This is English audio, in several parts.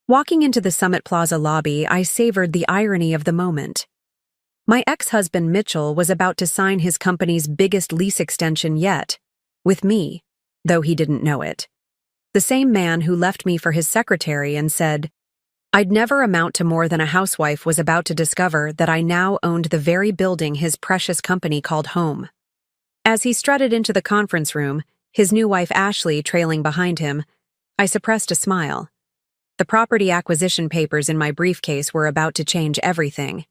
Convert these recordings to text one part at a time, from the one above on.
Walking into the Summit Plaza lobby, I savored the irony of the moment. My ex-husband Mitchell was about to sign his company's biggest lease extension yet, with me, though he didn't know it. The same man who left me for his secretary and said, I'd never amount to more than a housewife was about to discover that I now owned the very building his precious company called home. As he strutted into the conference room, his new wife Ashley trailing behind him, I suppressed a smile. The property acquisition papers in my briefcase were about to change everything.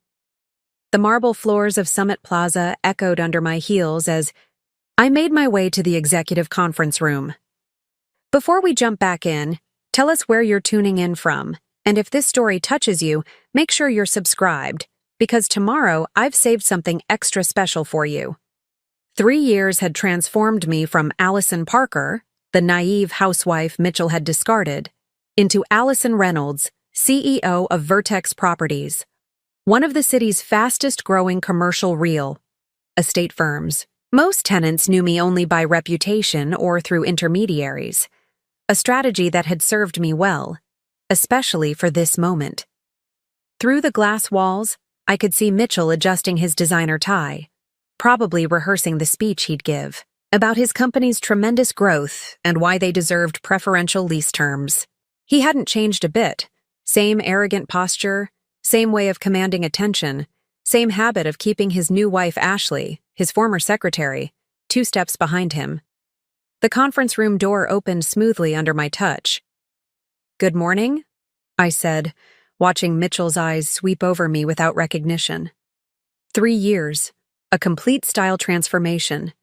The marble floors of Summit Plaza echoed under my heels as I made my way to the executive conference room. Before we jump back in, tell us where you're tuning in from, and if this story touches you, make sure you're subscribed, because tomorrow I've saved something extra special for you. 3 years had transformed me from Allison Parker, the naive housewife Mitchell had discarded, into Allison Reynolds, CEO of Vertex Properties, one of the city's fastest-growing commercial real estate firms. Most tenants knew me only by reputation or through intermediaries, a strategy that had served me well, especially for this moment. Through the glass walls, I could see Mitchell adjusting his designer tie, probably rehearsing the speech he'd give about his company's tremendous growth and why they deserved preferential lease terms. He hadn't changed a bit. Same arrogant posture, same way of commanding attention, same habit of keeping his new wife Ashley, his former secretary, 2 steps behind him. The conference room door opened smoothly under my touch. "Good morning," I said, watching Mitchell's eyes sweep over me without recognition. 3 years, a complete style transformation,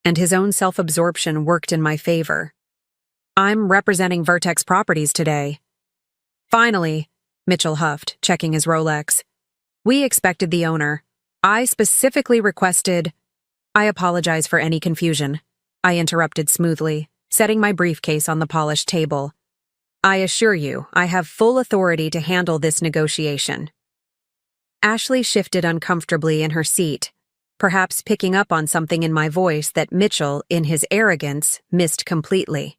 and his own self-absorption worked in my favor. "I'm representing Vertex Properties today." "Finally," Mitchell huffed, checking his Rolex. "We expected the owner. I specifically requested—" "I apologize for any confusion," I interrupted smoothly, setting my briefcase on the polished table. "I assure you, I have full authority to handle this negotiation." Ashley shifted uncomfortably in her seat, perhaps picking up on something in my voice that Mitchell, in his arrogance, missed completely.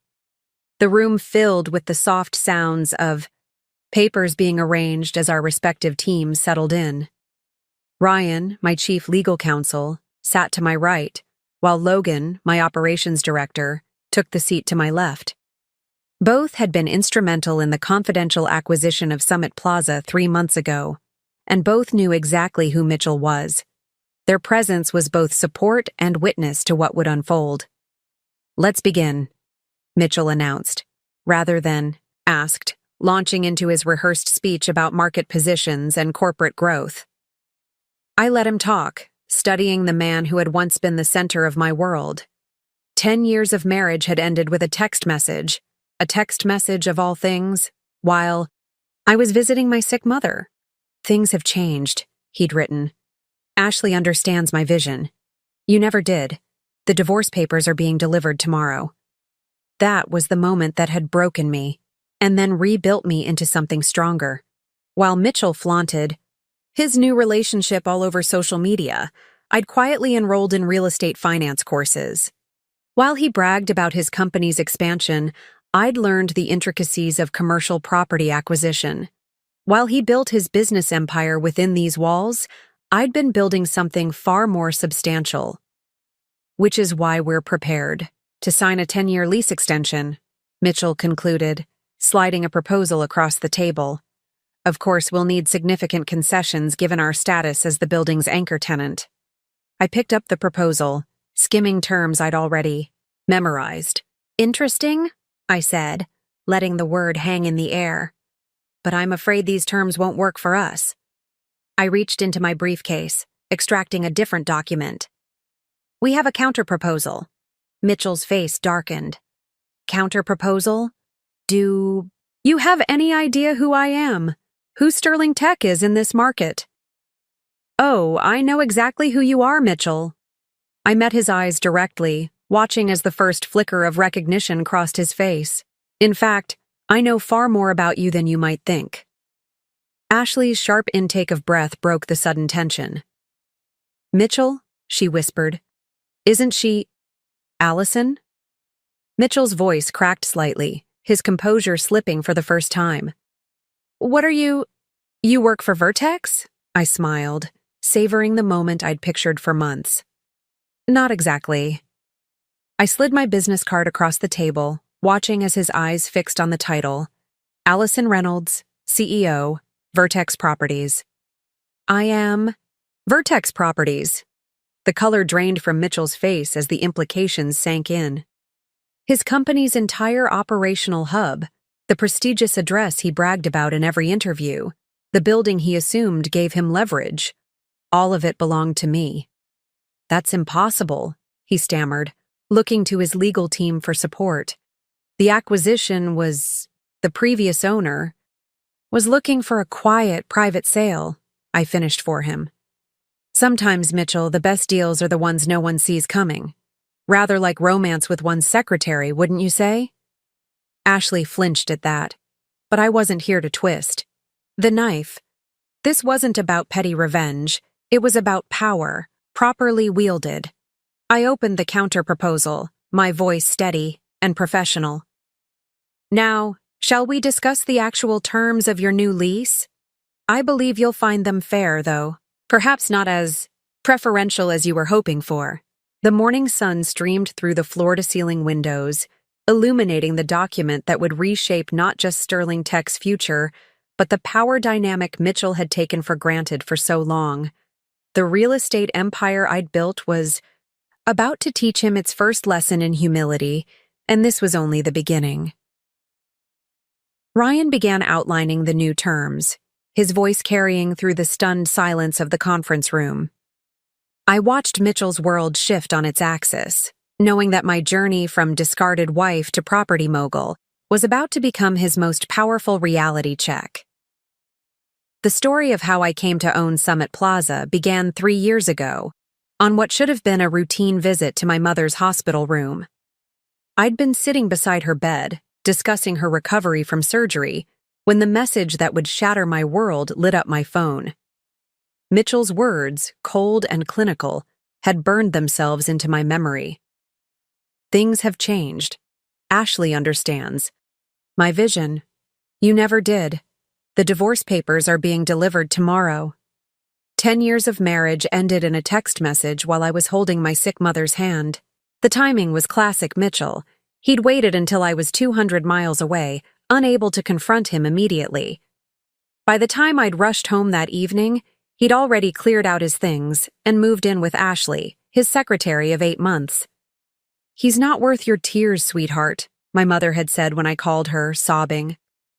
The room filled with the soft sounds of papers being arranged as our respective teams settled in. Ryan, my chief legal counsel, sat to my right, while Logan, my operations director, took the seat to my left. Both had been instrumental in the confidential acquisition of Summit Plaza 3 months ago, and both knew exactly who Mitchell was. Their presence was both support and witness to what would unfold. "Let's begin," Mitchell announced, rather than asked, launching into his rehearsed speech about market positions and corporate growth. I let him talk, studying the man who had once been the center of my world. 10 years of marriage had ended with a text message of all things, while I was visiting my sick mother. "Things have changed," he'd written. "Ashley understands my vision. You never did. The divorce papers are being delivered tomorrow." That was the moment that had broken me, and then rebuilt me into something stronger. While Mitchell flaunted his new relationship all over social media, I'd quietly enrolled in real estate finance courses. While he bragged about his company's expansion, I'd learned the intricacies of commercial property acquisition. While he built his business empire within these walls, I'd been building something far more substantial. "Which is why we're prepared to sign a 10-year lease extension," Mitchell concluded, sliding a proposal across the table. "Of course, we'll need significant concessions given our status as the building's anchor tenant." I picked up the proposal, skimming terms I'd already memorized. "Interesting," I said, letting the word hang in the air. "But I'm afraid these terms won't work for us." I reached into my briefcase, extracting a different document. "We have a counterproposal." Mitchell's face darkened. "Counterproposal? Do you have any idea who I am? Who Sterling Tech is in this market?" "Oh, I know exactly who you are, Mitchell." I met his eyes directly, watching as the first flicker of recognition crossed his face. "In fact, I know far more about you than you might think." Ashley's sharp intake of breath broke the sudden tension. "Mitchell," she whispered. "Isn't she Allison?" Mitchell's voice cracked slightly, his composure slipping for the first time. What are you— You work for Vertex? I smiled, savoring the moment I'd pictured for months. Not exactly. I slid my business card across the table, watching as his eyes fixed on the title. Allison Reynolds, CEO, Vertex Properties. I am— Vertex Properties. The color drained from Mitchell's face as the implications sank in. His company's entire operational hub, the prestigious address he bragged about in every interview, the building he assumed gave him leverage, all of it belonged to me. That's impossible, he stammered, looking to his legal team for support. The previous owner was looking for a quiet, private sale. I finished for him. Sometimes, Mitchell, the best deals are the ones no one sees coming. Rather like romance with one's secretary, wouldn't you say? Ashley flinched at that, but I wasn't here to twist. The knife. This wasn't about petty revenge. It was about power, properly wielded. I opened the counter-proposal, my voice steady and professional. Now, shall we discuss the actual terms of your new lease? I believe you'll find them fair, though. Perhaps not as preferential as you were hoping for. The morning sun streamed through the floor-to-ceiling windows, illuminating the document that would reshape not just Sterling Tech's future, but the power dynamic Mitchell had taken for granted for so long. The real estate empire I'd built was about to teach him its first lesson in humility, and this was only the beginning. Ryan began outlining the new terms, his voice carrying through the stunned silence of the conference room. I watched Mitchell's world shift on its axis, knowing that my journey from discarded wife to property mogul was about to become his most powerful reality check. The story of how I came to own Summit Plaza began 3 years ago, on what should have been a routine visit to my mother's hospital room. I'd been sitting beside her bed, discussing her recovery from surgery, when the message that would shatter my world lit up my phone. Mitchell's words, cold and clinical, had burned themselves into my memory. Things have changed. Ashley understands. My vision. You never did. The divorce papers are being delivered tomorrow. 10 years of marriage ended in a text message while I was holding my sick mother's hand. The timing was classic Mitchell. He'd waited until I was 200 miles away, unable to confront him immediately. By the time I'd rushed home that evening, he'd already cleared out his things and moved in with Ashley, his secretary of 8 months. He's not worth your tears, sweetheart, my mother had said when I called her, sobbing.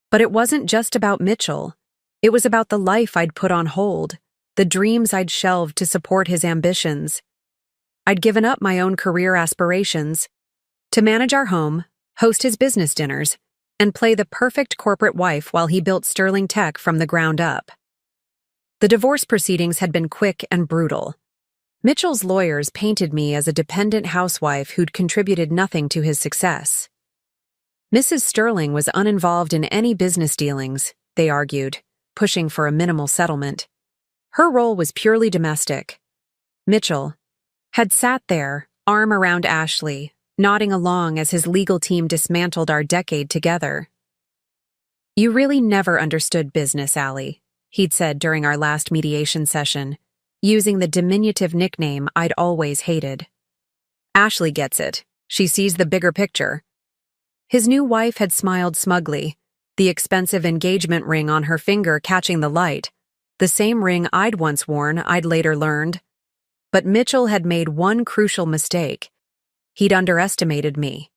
But it wasn't just about Mitchell. It was about the life I'd put on hold, the dreams I'd shelved to support his ambitions. I'd given up my own career aspirations to manage our home, host his business dinners, and play the perfect corporate wife while he built Sterling Tech from the ground up. The divorce proceedings had been quick and brutal. Mitchell's lawyers painted me as a dependent housewife who'd contributed nothing to his success. Mrs. Sterling was uninvolved in any business dealings, they argued, pushing for a minimal settlement. Her role was purely domestic. Mitchell had sat there, arm around Ashley, nodding along as his legal team dismantled our decade together. You really never understood business, Allie, he'd said during our last mediation session, using the diminutive nickname I'd always hated. Ashley gets it. She sees the bigger picture. His new wife had smiled smugly, the expensive engagement ring on her finger catching the light, the same ring I'd once worn, I'd later learned. But Mitchell had made one crucial mistake. He'd underestimated me.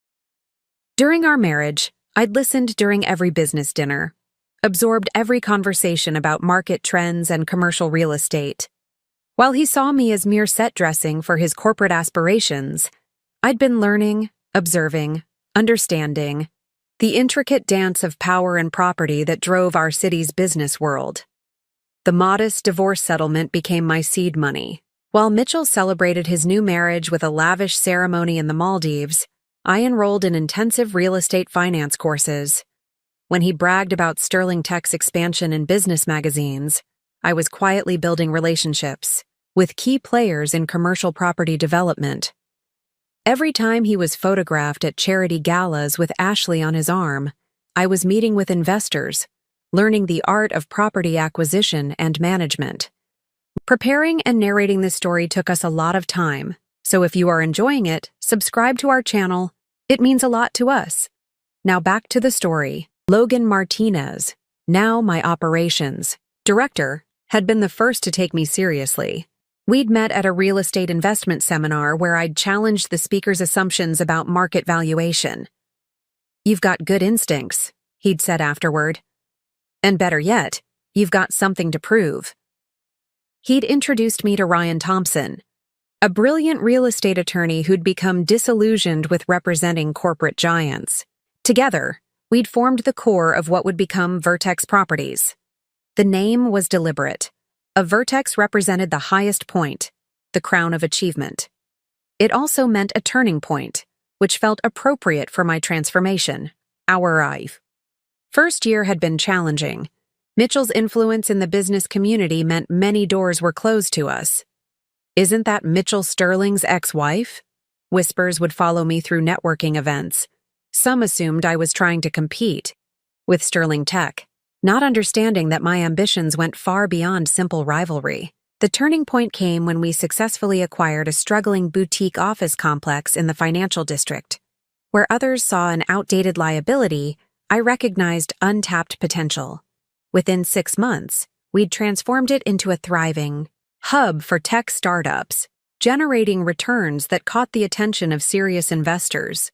During our marriage, I'd listened during every business dinner, absorbed every conversation about market trends and commercial real estate. While he saw me as mere set dressing for his corporate aspirations, I'd been learning, observing, understanding the intricate dance of power and property that drove our city's business world. The modest divorce settlement became my seed money. While Mitchell celebrated his new marriage with a lavish ceremony in the Maldives, I enrolled in intensive real estate finance courses. When he bragged about Sterling Tech's expansion in business magazines, I was quietly building relationships with key players in commercial property development. Every time he was photographed at charity galas with Ashley on his arm, I was meeting with investors, learning the art of property acquisition and management. Preparing and narrating this story took us a lot of time, so if you are enjoying it, subscribe to our channel. It means a lot to us. Now back to the story. Logan Martinez, now my operations director, had been the first to take me seriously. We'd met at a real estate investment seminar where I'd challenged the speaker's assumptions about market valuation. "You've got good instincts," he'd said afterward. "And better yet, you've got something to prove." He'd introduced me to Ryan Thompson, a brilliant real estate attorney who'd become disillusioned with representing corporate giants. Together, we'd formed the core of what would become Vertex Properties. The name was deliberate. A vertex represented the highest point, the crown of achievement. It also meant a turning point, which felt appropriate for my transformation, our arrive. First year had been challenging. Mitchell's influence in the business community meant many doors were closed to us. "Isn't that Mitchell Sterling's ex-wife?" Whispers would follow me through networking events. Some assumed I was trying to compete with Sterling Tech, not understanding that my ambitions went far beyond simple rivalry. The turning point came when we successfully acquired a struggling boutique office complex in the financial district. Where others saw an outdated liability, I recognized untapped potential. Within 6 months, we'd transformed it into a thriving hub for tech startups, generating returns that caught the attention of serious investors.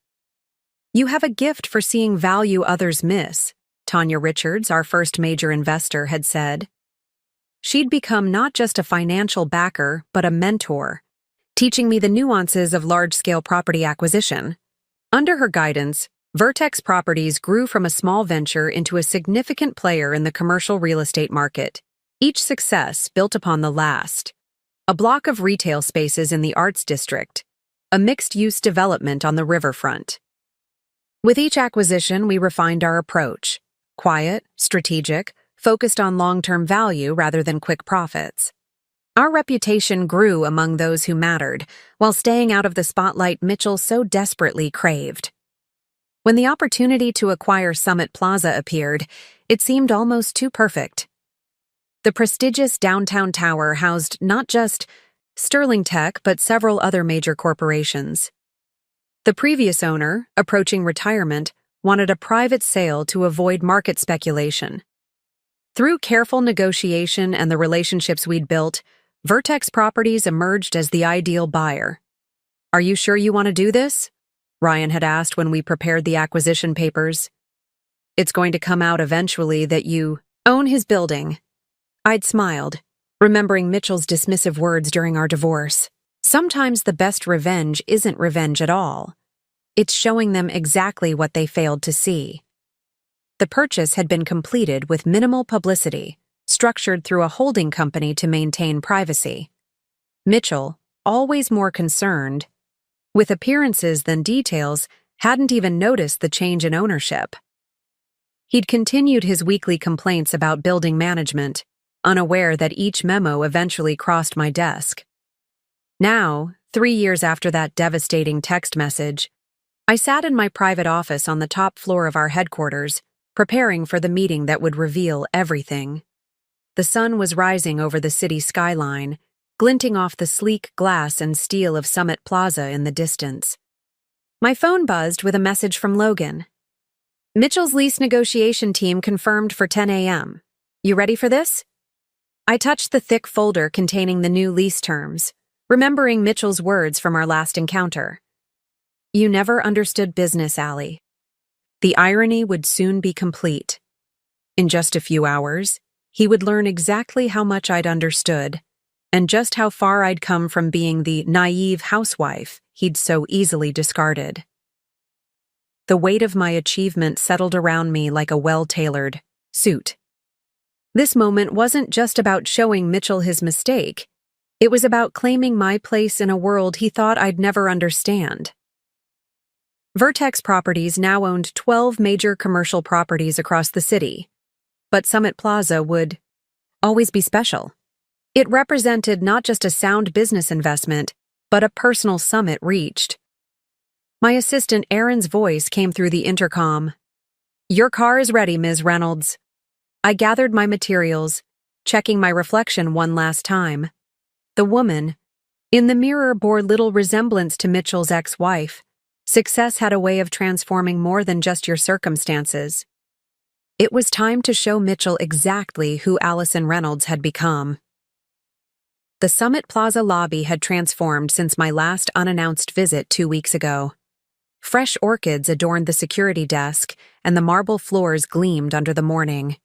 "You have a gift for seeing value others miss," Tanya Richards, our first major investor, had said. She'd become not just a financial backer, but a mentor, teaching me the nuances of large-scale property acquisition. Under her guidance, Vertex Properties grew from a small venture into a significant player in the commercial real estate market. Each success built upon the last. A block of retail spaces in the Arts District, a mixed-use development on the riverfront. With each acquisition, we refined our approach. Quiet, strategic, focused on long-term value rather than quick profits. Our reputation grew among those who mattered, while staying out of the spotlight Mitchell so desperately craved. When the opportunity to acquire Summit Plaza appeared, it seemed almost too perfect. The prestigious downtown tower housed not just Sterling Tech but several other major corporations. The previous owner, approaching retirement, wanted a private sale to avoid market speculation. Through careful negotiation and the relationships we'd built, Vertex Properties emerged as the ideal buyer. "Are you sure you want to do this?" Ryan had asked when we prepared the acquisition papers. "It's going to come out eventually that you own his building." I'd smiled, remembering Mitchell's dismissive words during our divorce. Sometimes the best revenge isn't revenge at all. It's showing them exactly what they failed to see. The purchase had been completed with minimal publicity, structured through a holding company to maintain privacy. Mitchell, always more concerned with appearances than details, hadn't even noticed the change in ownership. He'd continued his weekly complaints about building management, unaware that each memo eventually crossed my desk. Now, 3 years after that devastating text message, I sat in my private office on the top floor of our headquarters, preparing for the meeting that would reveal everything. The sun was rising over the city skyline, glinting off the sleek glass and steel of Summit Plaza in the distance. My phone buzzed with a message from Logan. "Mitchell's lease negotiation team confirmed for 10 a.m. You ready for this?" I touched the thick folder containing the new lease terms, remembering Mitchell's words from our last encounter. "You never understood business, Allie." The irony would soon be complete. In just a few hours, he would learn exactly how much I'd understood, and just how far I'd come from being the naive housewife he'd so easily discarded. The weight of my achievement settled around me like a well-tailored suit. This moment wasn't just about showing Mitchell his mistake. It was about claiming my place in a world he thought I'd never understand. Vertex Properties now owned 12 major commercial properties across the city, but Summit Plaza would always be special. It represented not just a sound business investment, but a personal summit reached. My assistant Aaron's voice came through the intercom. "Your car is ready, Ms. Reynolds." I gathered my materials, checking my reflection one last time. The woman in the mirror bore little resemblance to Mitchell's ex-wife. Success had a way of transforming more than just your circumstances. It was time to show Mitchell exactly who Allison Reynolds had become. The Summit Plaza lobby had transformed since my last unannounced visit 2 weeks ago. Fresh orchids adorned the security desk, and the marble floors gleamed under the morning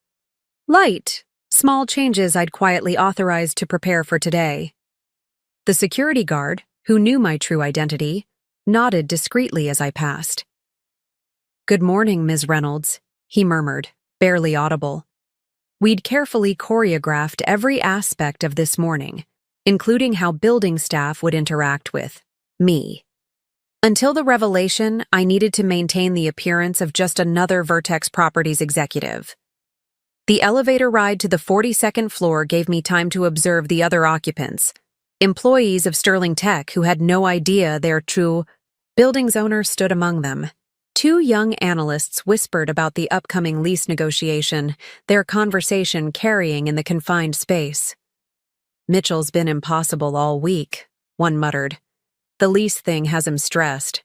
light, small changes I'd quietly authorized to prepare for today. The security guard, who knew my true identity, nodded discreetly as I passed. "Good morning, Ms. Reynolds," he murmured, barely audible. We'd carefully choreographed every aspect of this morning, including how building staff would interact with me. Until the revelation, I needed to maintain the appearance of just another Vertex Properties executive. The elevator ride to the 42nd floor gave me time to observe the other occupants, employees of Sterling Tech who had no idea their true building's owner stood among them. 2 young analysts whispered about the upcoming lease negotiation, their conversation carrying in the confined space. "Mitchell's been impossible all week," one muttered. "The lease thing has him stressed.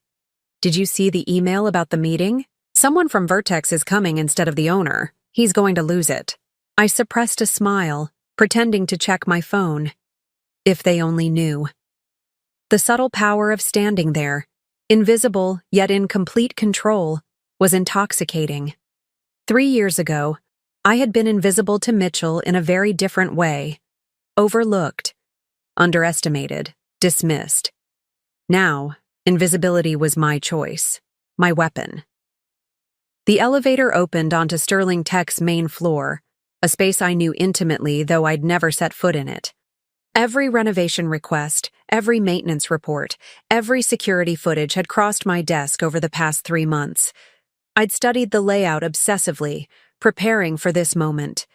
Did you see the email about the meeting? Someone from Vertex is coming instead of the owner. He's going to lose it." I suppressed a smile, pretending to check my phone. If they only knew. The subtle power of standing there, invisible yet in complete control, was intoxicating. 3 years ago, I had been invisible to Mitchell in a very different way. Overlooked, underestimated, dismissed. Now, invisibility was my choice, my weapon. The elevator opened onto Sterling Tech's main floor, a space I knew intimately, though I'd never set foot in it. Every renovation request, every maintenance report, every security footage had crossed my desk over the past 3 months. I'd studied the layout obsessively, preparing for this moment.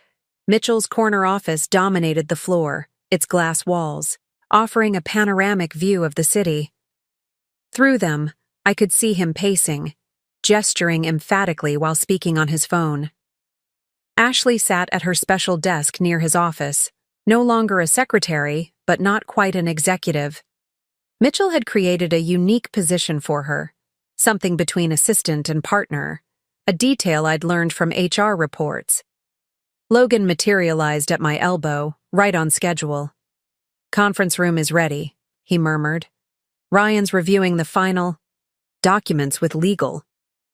Mitchell's corner office dominated the floor, its glass walls, offering a panoramic view of the city. Through them, I could see him pacing, gesturing emphatically while speaking on his phone. Ashley sat at her special desk near his office, no longer a secretary, but not quite an executive. Mitchell had created a unique position for her, something between assistant and partner, a detail I'd learned from HR reports. Logan materialized at my elbow, right on schedule. "Conference room is ready," he murmured. "Ryan's reviewing the final documents with legal."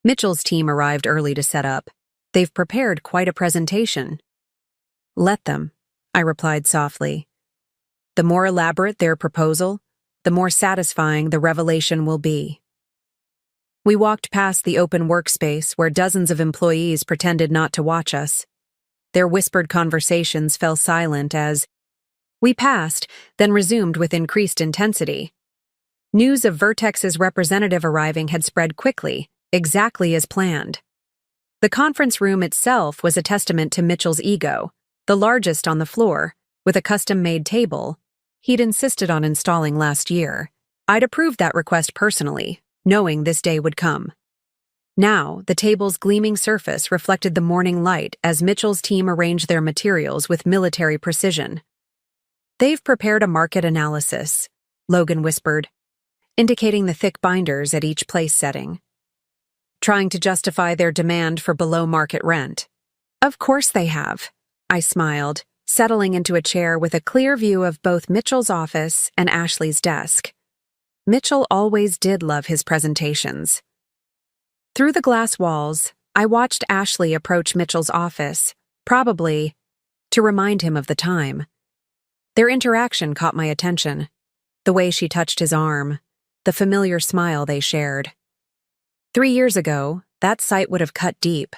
Mitchell's team arrived early to set up. "They've prepared quite a presentation." "Let them," I replied softly. "The more elaborate their proposal, the more satisfying the revelation will be." We walked past the open workspace where dozens of employees pretended not to watch us. Their whispered conversations fell silent as we passed, then resumed with increased intensity. News of Vertex's representative arriving had spread quickly, exactly as planned. The conference room itself was a testament to Mitchell's ego, the largest on the floor, with a custom-made table he'd insisted on installing last year. I'd approved that request personally, knowing this day would come. Now, the table's gleaming surface reflected the morning light as Mitchell's team arranged their materials with military precision. "They've prepared a market analysis," Logan whispered, indicating the thick binders at each place setting, trying to justify their demand for below-market rent. "Of course they have," I smiled, settling into a chair with a clear view of both Mitchell's office and Ashley's desk. Mitchell always did love his presentations. Through the glass walls, I watched Ashley approach Mitchell's office, probably to remind him of the time. Their interaction caught my attention, the way she touched his arm, the familiar smile they shared. 3 years ago, that sight would have cut deep.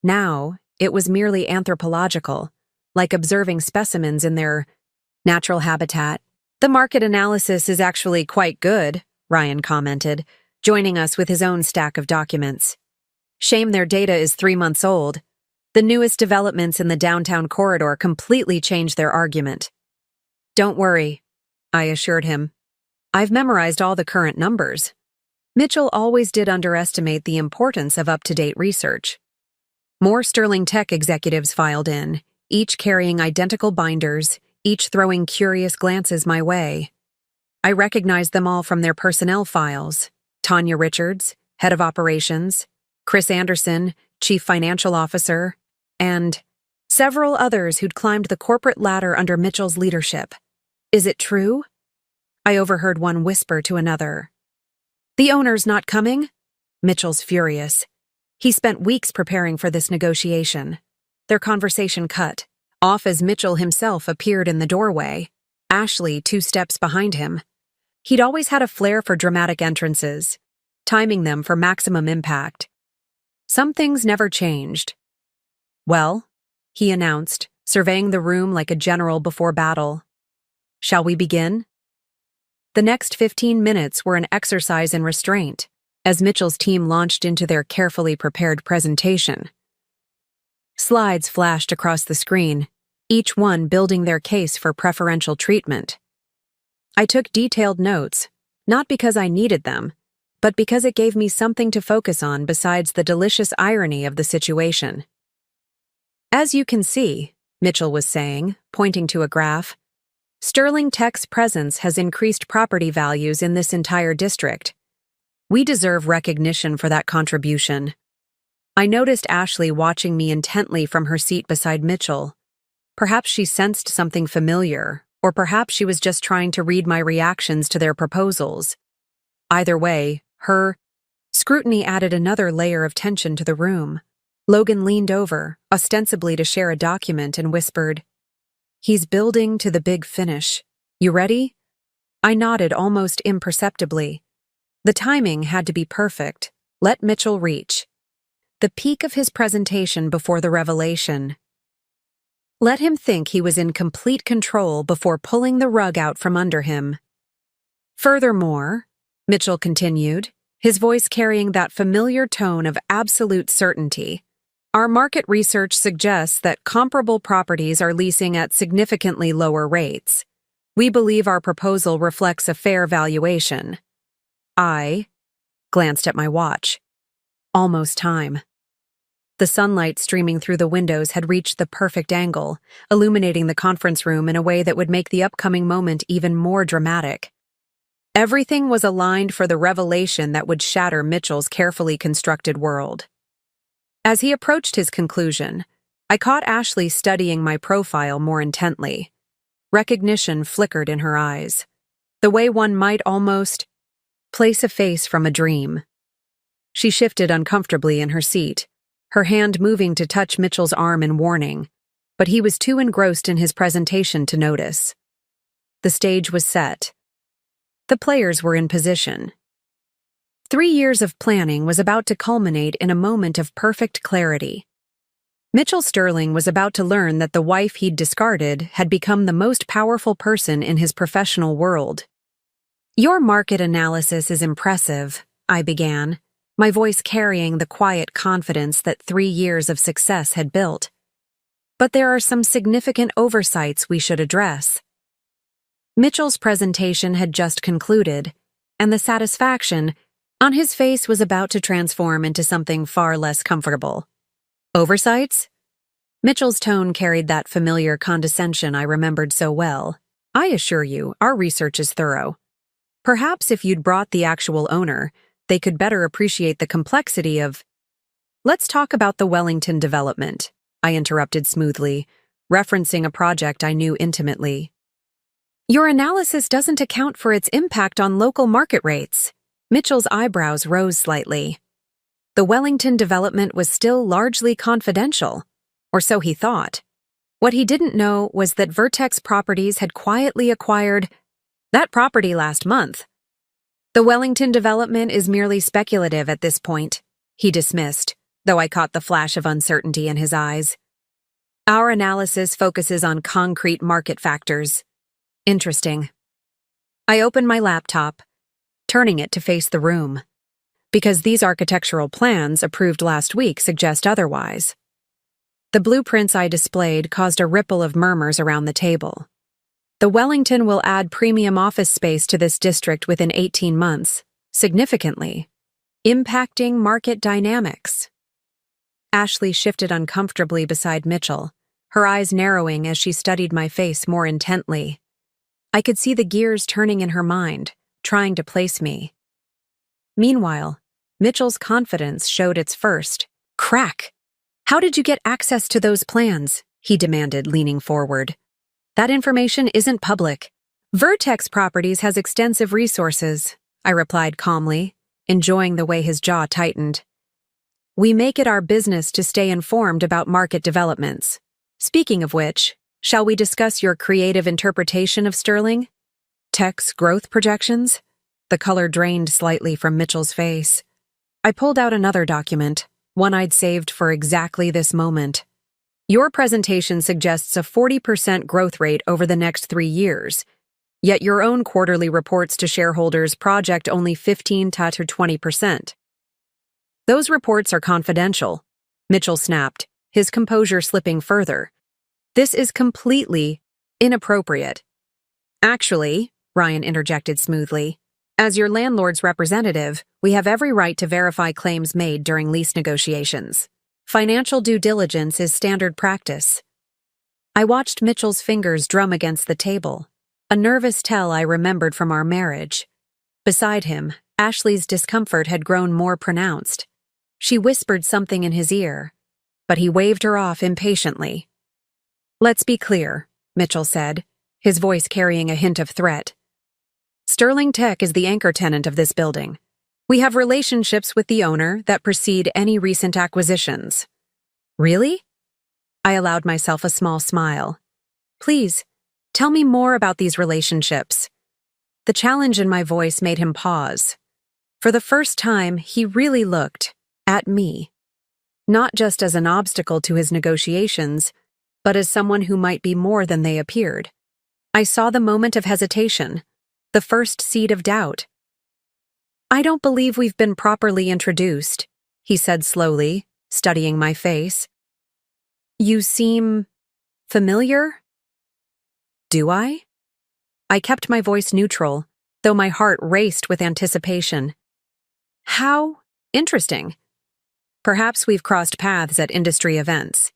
Now, it was merely anthropological, like observing specimens in their natural habitat. "The market analysis is actually quite good," Ryan commented, joining us with his own stack of documents. "Shame their data is 3 months old. The newest developments in the downtown corridor completely changed their argument." "Don't worry," I assured him. "I've memorized all the current numbers." Mitchell always did underestimate the importance of up-to-date research. More Sterling Tech executives filed in, each carrying identical binders, each throwing curious glances my way. I recognized them all from their personnel files. Tanya Richards, head of operations, Chris Anderson, chief financial officer, and several others who'd climbed the corporate ladder under Mitchell's leadership. Is it true? I overheard one whisper to another. The owner's not coming? Mitchell's furious. He spent weeks preparing for this negotiation. Their conversation cut, off as Mitchell himself appeared in the doorway, Ashley 2 steps behind him. He'd always had a flair for dramatic entrances, timing them for maximum impact. Some things never changed. Well, he announced, surveying the room like a general before battle. Shall we begin? The next 15 minutes were an exercise in restraint, as Mitchell's team launched into their carefully prepared presentation. Slides flashed across the screen, each one building their case for preferential treatment. I took detailed notes, not because I needed them, but because it gave me something to focus on besides the delicious irony of the situation. As you can see, Mitchell was saying, pointing to a graph, Sterling Tech's presence has increased property values in this entire district. We deserve recognition for that contribution. I noticed Ashley watching me intently from her seat beside Mitchell. Perhaps she sensed something familiar, or perhaps she was just trying to read my reactions to their proposals. Either way, her scrutiny added another layer of tension to the room. Logan leaned over, ostensibly to share a document, and whispered, "He's building to the big finish. You ready?" I nodded almost imperceptibly. The timing had to be perfect. Let Mitchell reach the peak of his presentation before the revelation. Let him think he was in complete control before pulling the rug out from under him. Furthermore, Mitchell continued, his voice carrying that familiar tone of absolute certainty, our market research suggests that comparable properties are leasing at significantly lower rates. We believe our proposal reflects a fair valuation. I glanced at my watch. Almost time. The sunlight streaming through the windows had reached the perfect angle, illuminating the conference room in a way that would make the upcoming moment even more dramatic. Everything was aligned for the revelation that would shatter Mitchell's carefully constructed world. As he approached his conclusion, I caught Ashley studying my profile more intently. Recognition flickered in her eyes, the way one might almost place a face from a dream. She shifted uncomfortably in her seat, her hand moving to touch Mitchell's arm in warning, but he was too engrossed in his presentation to notice. The stage was set. The players were in position. 3 years of planning was about to culminate in a moment of perfect clarity. Mitchell Sterling was about to learn that the wife he'd discarded had become the most powerful person in his professional world. Your market analysis is impressive, I began, my voice carrying the quiet confidence that 3 years of success had built. But there are some significant oversights we should address. Mitchell's presentation had just concluded, and the satisfaction on his face was about to transform into something far less comfortable. Oversights? Mitchell's tone carried that familiar condescension I remembered so well. I assure you, our research is thorough. Perhaps if you'd brought the actual owner, they could better appreciate the complexity of— Let's talk about the Wellington development, I interrupted smoothly, referencing a project I knew intimately. Your analysis doesn't account for its impact on local market rates. Mitchell's eyebrows rose slightly. The Wellington development was still largely confidential, or so he thought. What he didn't know was that Vertex Properties had quietly acquired that property last month. The Wellington development is merely speculative at this point, he dismissed, though I caught the flash of uncertainty in his eyes. Our analysis focuses on concrete market factors. Interesting. I opened my laptop, turning it to face the room, because these architectural plans approved last week suggest otherwise. The blueprints I displayed caused a ripple of murmurs around the table. The Wellington will add premium office space to this district within 18 months, significantly, impacting market dynamics. Ashley shifted uncomfortably beside Mitchell, her eyes narrowing as she studied my face more intently. I could see the gears turning in her mind, trying to place me. Meanwhile, Mitchell's confidence showed its first crack. "How did you get access to those plans?" he demanded, leaning forward. "That information isn't public." "Vertex Properties has extensive resources," I replied calmly, enjoying the way his jaw tightened. "We make it our business to stay informed about market developments. Speaking of which, shall we discuss your creative interpretation of Sterling Tech's growth projections?" The color drained slightly from Mitchell's face. I pulled out another document, one I'd saved for exactly this moment. "Your presentation suggests a 40% growth rate over the next 3 years, yet your own quarterly reports to shareholders project only 15 to 20%. "Those reports are confidential," Mitchell snapped, his composure slipping further. "This is completely inappropriate." "Actually," Ryan interjected smoothly, "as your landlord's representative, we have every right to verify claims made during lease negotiations. Financial due diligence is standard practice." I watched Mitchell's fingers drum against the table, a nervous tell I remembered from our marriage. Beside him, Ashley's discomfort had grown more pronounced. She whispered something in his ear, but he waved her off impatiently. "Let's be clear," Mitchell said, his voice carrying a hint of threat. "Sterling Tech is the anchor tenant of this building. We have relationships with the owner that precede any recent acquisitions." "Really?" I allowed myself a small smile. "Please, tell me more about these relationships." The challenge in my voice made him pause. For the first time, he really looked at me, not just as an obstacle to his negotiations, but as someone who might be more than they appeared. I saw the moment of hesitation, the first seed of doubt. "I don't believe we've been properly introduced," he said slowly, studying my face. "You seem familiar?" "Do I?" I kept my voice neutral, though my heart raced with anticipation. "How interesting. Perhaps we've crossed paths at industry events."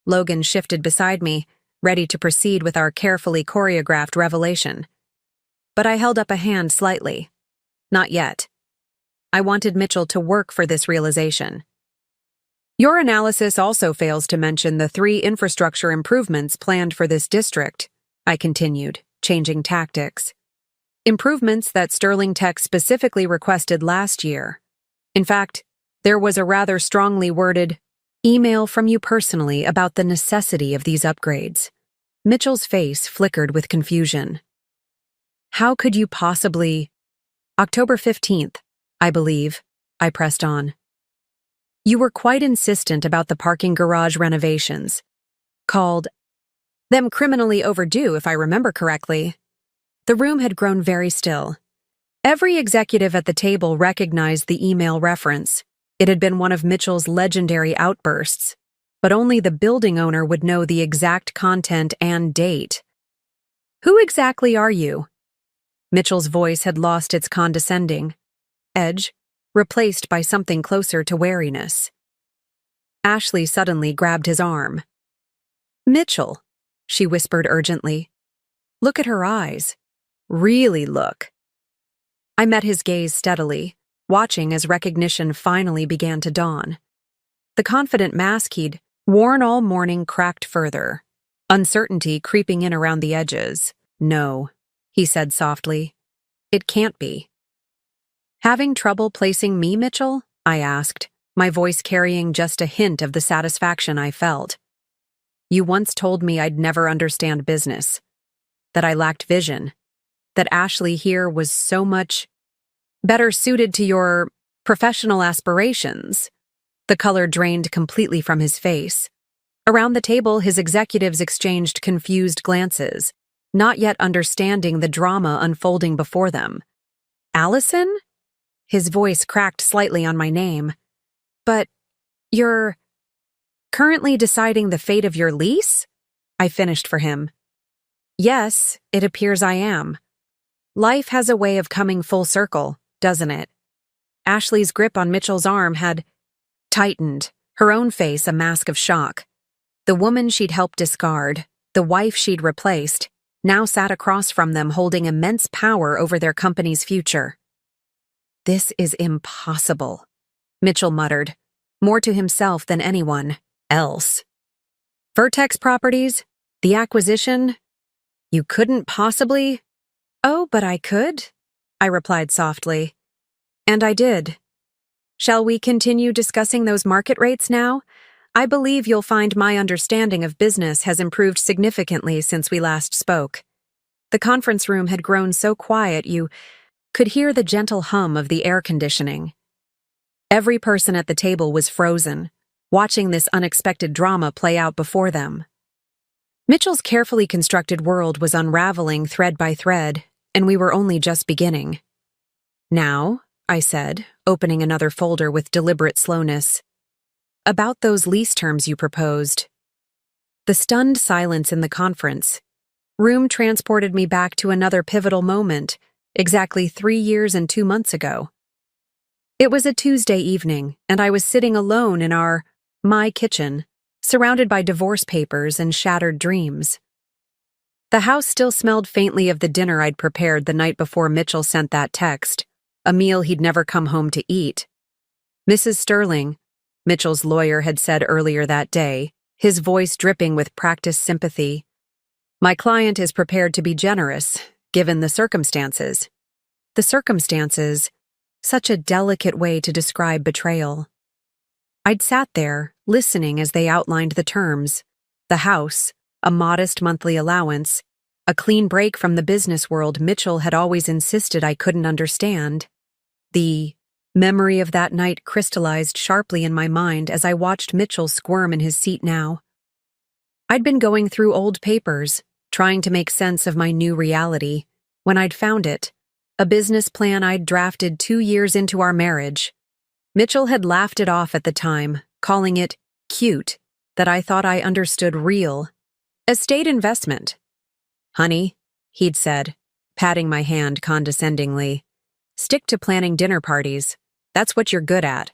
Logan shifted beside me, ready to proceed with our carefully choreographed revelation. But I held up a hand slightly. Not yet. I wanted Mitchell to work for this realization. "Your analysis also fails to mention the 3 infrastructure improvements planned for this district," I continued, changing tactics. "Improvements that Sterling Tech specifically requested last year. In fact, there was a rather strongly worded email from you personally about the necessity of these upgrades." Mitchell's face flickered with confusion. "How could you possibly—" "October 15th, I believe," I pressed on. "You were quite insistent about the parking garage renovations. Called them criminally overdue, if I remember correctly." The room had grown very still. Every executive at the table recognized the email reference. It had been one of Mitchell's legendary outbursts, but only the building owner would know the exact content and date. "Who exactly are you?" Mitchell's voice had lost its condescending edge, replaced by something closer to wariness. Ashley suddenly grabbed his arm. "Mitchell," she whispered urgently. "Look at her eyes. Really look." I met his gaze steadily, watching as recognition finally began to dawn. The confident mask he'd worn all morning cracked further, uncertainty creeping in around the edges. "No," he said softly. "It can't be." "Having trouble placing me, Mitchell?" I asked, my voice carrying just a hint of the satisfaction I felt. "You once told me I'd never understand business, that I lacked vision, that Ashley here was so much better suited to your professional aspirations." The color drained completely from his face. Around the table, his executives exchanged confused glances, not yet understanding the drama unfolding before them. "Allison?" His voice cracked slightly on my name. "But you're currently deciding the fate of your lease?" I finished for him. "Yes, it appears I am. Life has a way of coming full circle, doesn't it?" Ashley's grip on Mitchell's arm had tightened, her own face a mask of shock. The woman she'd helped discard, the wife she'd replaced, now sat across from them holding immense power over their company's future. "This is impossible," Mitchell muttered, more to himself than anyone else. "Vertex Properties? The acquisition? You couldn't possibly—" "Oh, but I could," I replied softly. "And I did. Shall we continue discussing those market rates now? I believe you'll find my understanding of business has improved significantly since we last spoke." The conference room had grown so quiet you could hear the gentle hum of the air conditioning. Every person at the table was frozen, watching this unexpected drama play out before them. Mitchell's carefully constructed world was unraveling thread by thread, and we were only just beginning. "Now," I said, opening another folder with deliberate slowness, "about those lease terms you proposed." The stunned silence in the conference room transported me back to another pivotal moment, exactly 3 years and 2 months ago. It was a Tuesday evening, and I was sitting alone in my kitchen, surrounded by divorce papers and shattered dreams. The house still smelled faintly of the dinner I'd prepared the night before Mitchell sent that text, a meal he'd never come home to eat. "Mrs. Sterling," Mitchell's lawyer had said earlier that day, his voice dripping with practiced sympathy, "my client is prepared to be generous, given the circumstances." The circumstances, such a delicate way to describe betrayal. I'd sat there, listening as they outlined the terms. The house, a modest monthly allowance, a clean break from the business world Mitchell had always insisted I couldn't understand. The memory of that night crystallized sharply in my mind as I watched Mitchell squirm in his seat now. I'd been going through old papers, trying to make sense of my new reality, when I'd found it, a business plan I'd drafted 2 years into our marriage. Mitchell had laughed it off at the time, calling it cute, that I thought I understood real estate investment. "Honey," he'd said, patting my hand condescendingly, "stick to planning dinner parties. That's what you're good at."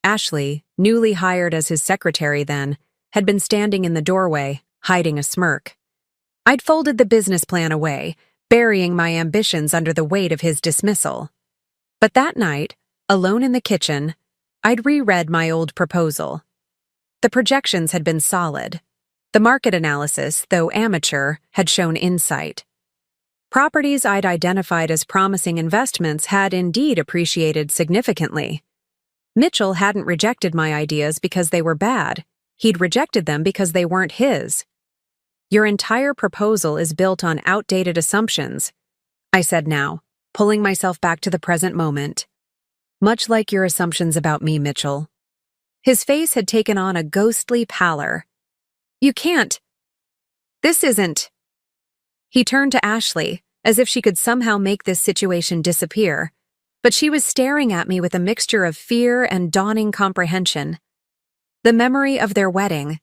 Ashley, newly hired as his secretary then, had been standing in the doorway, hiding a smirk. I'd folded the business plan away, burying my ambitions under the weight of his dismissal. But that night, alone in the kitchen, I'd reread my old proposal. The projections had been solid. The market analysis, though amateur, had shown insight. Properties I'd identified as promising investments had indeed appreciated significantly. Mitchell hadn't rejected my ideas because they were bad. He'd rejected them because they weren't his. "Your entire proposal is built on outdated assumptions," I said now, pulling myself back to the present moment. "Much like your assumptions about me, Mitchell." His face had taken on a ghostly pallor. "You can't. This isn't—" He turned to Ashley, as if she could somehow make this situation disappear, but she was staring at me with a mixture of fear and dawning comprehension. The memory of their wedding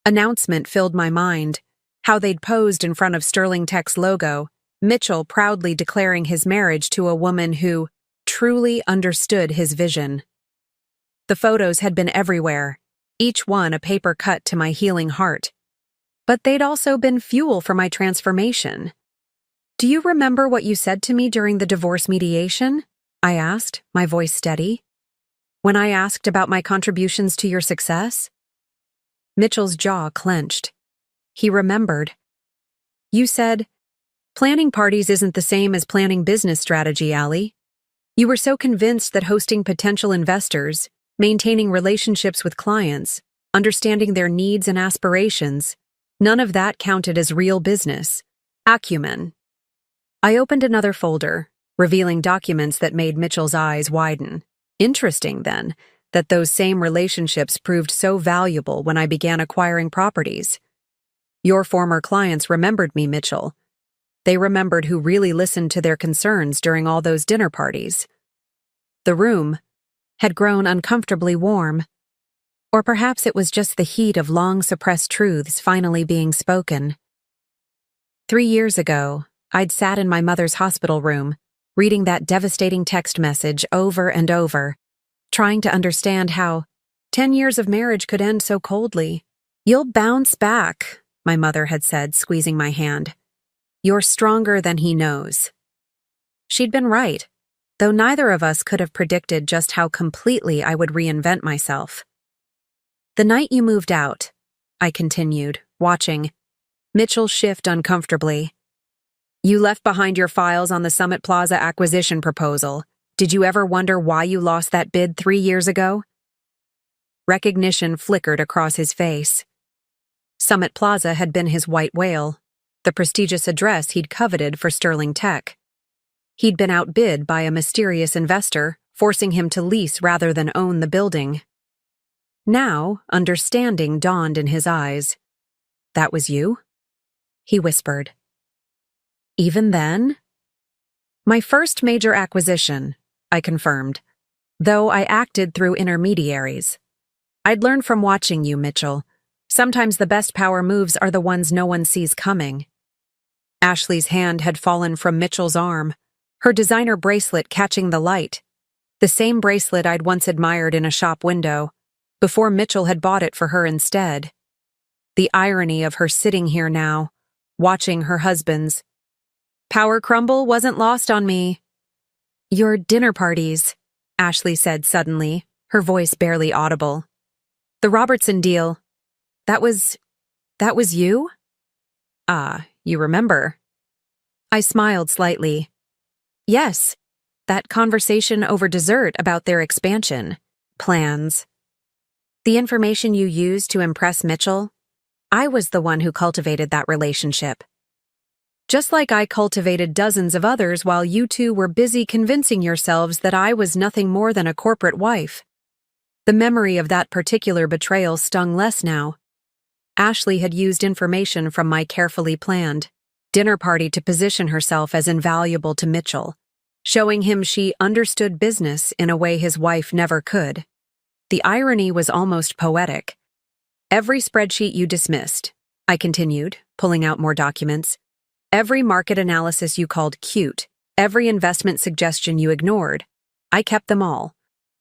announcement filled my mind, how they'd posed in front of Sterling Tech's logo, Mitchell proudly declaring his marriage to a woman who truly understood his vision. The photos had been everywhere, each one a paper cut to my healing heart. But they'd also been fuel for my transformation. "Do you remember what you said to me during the divorce mediation?" I asked, my voice steady. "When I asked about my contributions to your success?" Mitchell's jaw clenched. He remembered. "You said, 'Planning parties isn't the same as planning business strategy, Allie.' You were so convinced that hosting potential investors, maintaining relationships with clients, understanding their needs and aspirations, none of that counted as real business acumen." I opened another folder, revealing documents that made Mitchell's eyes widen. Interesting, then, that those same relationships proved so valuable when I began acquiring properties. Your former clients remembered me, Mitchell. They remembered who really listened to their concerns during all those dinner parties. The room had grown uncomfortably warm. Or perhaps it was just the heat of long-suppressed truths finally being spoken. 3 years ago, I'd sat in my mother's hospital room, reading that devastating text message over and over, trying to understand how 10 years of marriage could end so coldly. You'll bounce back, my mother had said, squeezing my hand. You're stronger than he knows. She'd been right, though neither of us could have predicted just how completely I would reinvent myself. The night you moved out, I continued, watching. Mitchell shift uncomfortably. You left behind your files on the Summit Plaza acquisition proposal. Did you ever wonder why you lost that bid 3 years ago? Recognition flickered across his face. Summit Plaza had been his white whale, the prestigious address he'd coveted for Sterling Tech. He'd been outbid by a mysterious investor, forcing him to lease rather than own the building. Now, understanding dawned in his eyes. That was you? He whispered. Even then? My first major acquisition, I confirmed, though I acted through intermediaries. I'd learned from watching you, Mitchell. Sometimes the best power moves are the ones no one sees coming. Ashley's hand had fallen from Mitchell's arm, her designer bracelet catching the light, the same bracelet I'd once admired in a shop window, before Mitchell had bought it for her instead. The irony of her sitting here now, watching her husband's power crumble wasn't lost on me. Your dinner parties, Ashley said suddenly, her voice barely audible. The Robertson deal. That was you? Ah, you remember. I smiled slightly. Yes, that conversation over dessert about their expansion plans. The information you used to impress Mitchell, I was the one who cultivated that relationship. Just like I cultivated dozens of others while you two were busy convincing yourselves that I was nothing more than a corporate wife. The memory of that particular betrayal stung less now. Ashley had used information from my carefully planned dinner party to position herself as invaluable to Mitchell, showing him she understood business in a way his wife never could. The irony was almost poetic. Every spreadsheet you dismissed, I continued, pulling out more documents. Every market analysis you called cute, every investment suggestion you ignored, I kept them all.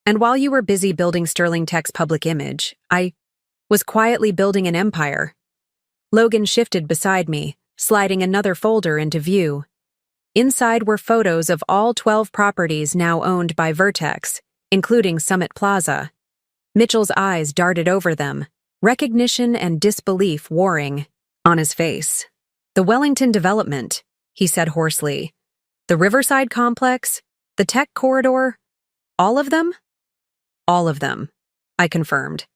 And while you were busy building Sterling Tech's public image, I was quietly building an empire. Logan shifted beside me, sliding another folder into view. Inside were photos of all 12 properties now owned by Vertex, including Summit Plaza. Mitchell's eyes darted over them, recognition and disbelief warring on his face. The Wellington development, he said hoarsely. The Riverside complex, the tech corridor, all of them? All of them, I confirmed.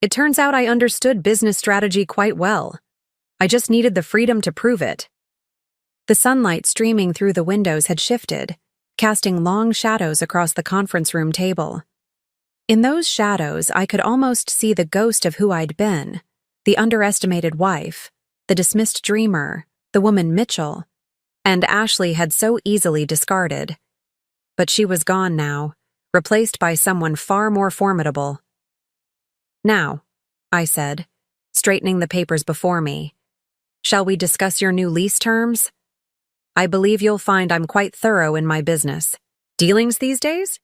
It turns out I understood business strategy quite well. I just needed the freedom to prove it. The sunlight streaming through the windows had shifted, casting long shadows across the conference room table. In those shadows, I could almost see the ghost of who I'd been, the underestimated wife, the dismissed dreamer, the woman Mitchell, and Ashley had so easily discarded. But she was gone now, replaced by someone far more formidable. Now, I said, straightening the papers before me, shall we discuss your new lease terms? I believe you'll find I'm quite thorough in my business. Dealings these days?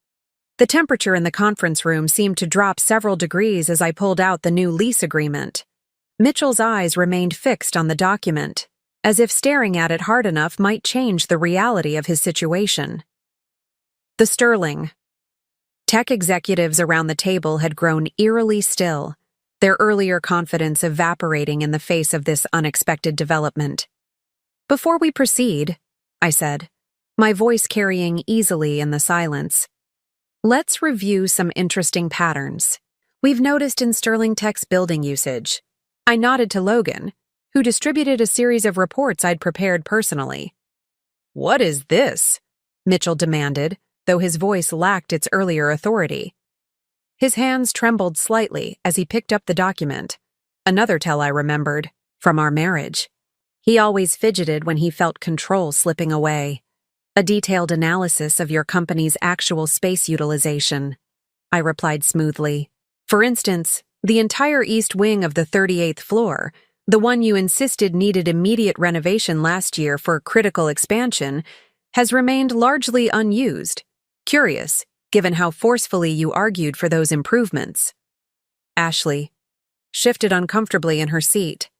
The temperature in the conference room seemed to drop several degrees as I pulled out the new lease agreement. Mitchell's eyes remained fixed on the document, as if staring at it hard enough might change the reality of his situation. The Sterling. Tech executives around the table had grown eerily still, their earlier confidence evaporating in the face of this unexpected development. Before we proceed, I said, my voice carrying easily in the silence, let's review some interesting patterns we've noticed in Sterling Tech's building usage. I nodded to Logan, who distributed a series of reports I'd prepared personally. What is this? Mitchell demanded, though his voice lacked its earlier authority. His hands trembled slightly as he picked up the document, another tell I remembered, from our marriage. He always fidgeted when he felt control slipping away. A detailed analysis of your company's actual space utilization, I replied smoothly. For instance, the entire east wing of the 38th floor, the one you insisted needed immediate renovation last year for critical expansion, has remained largely unused. Curious, given how forcefully you argued for those improvements. Ashley shifted uncomfortably in her seat.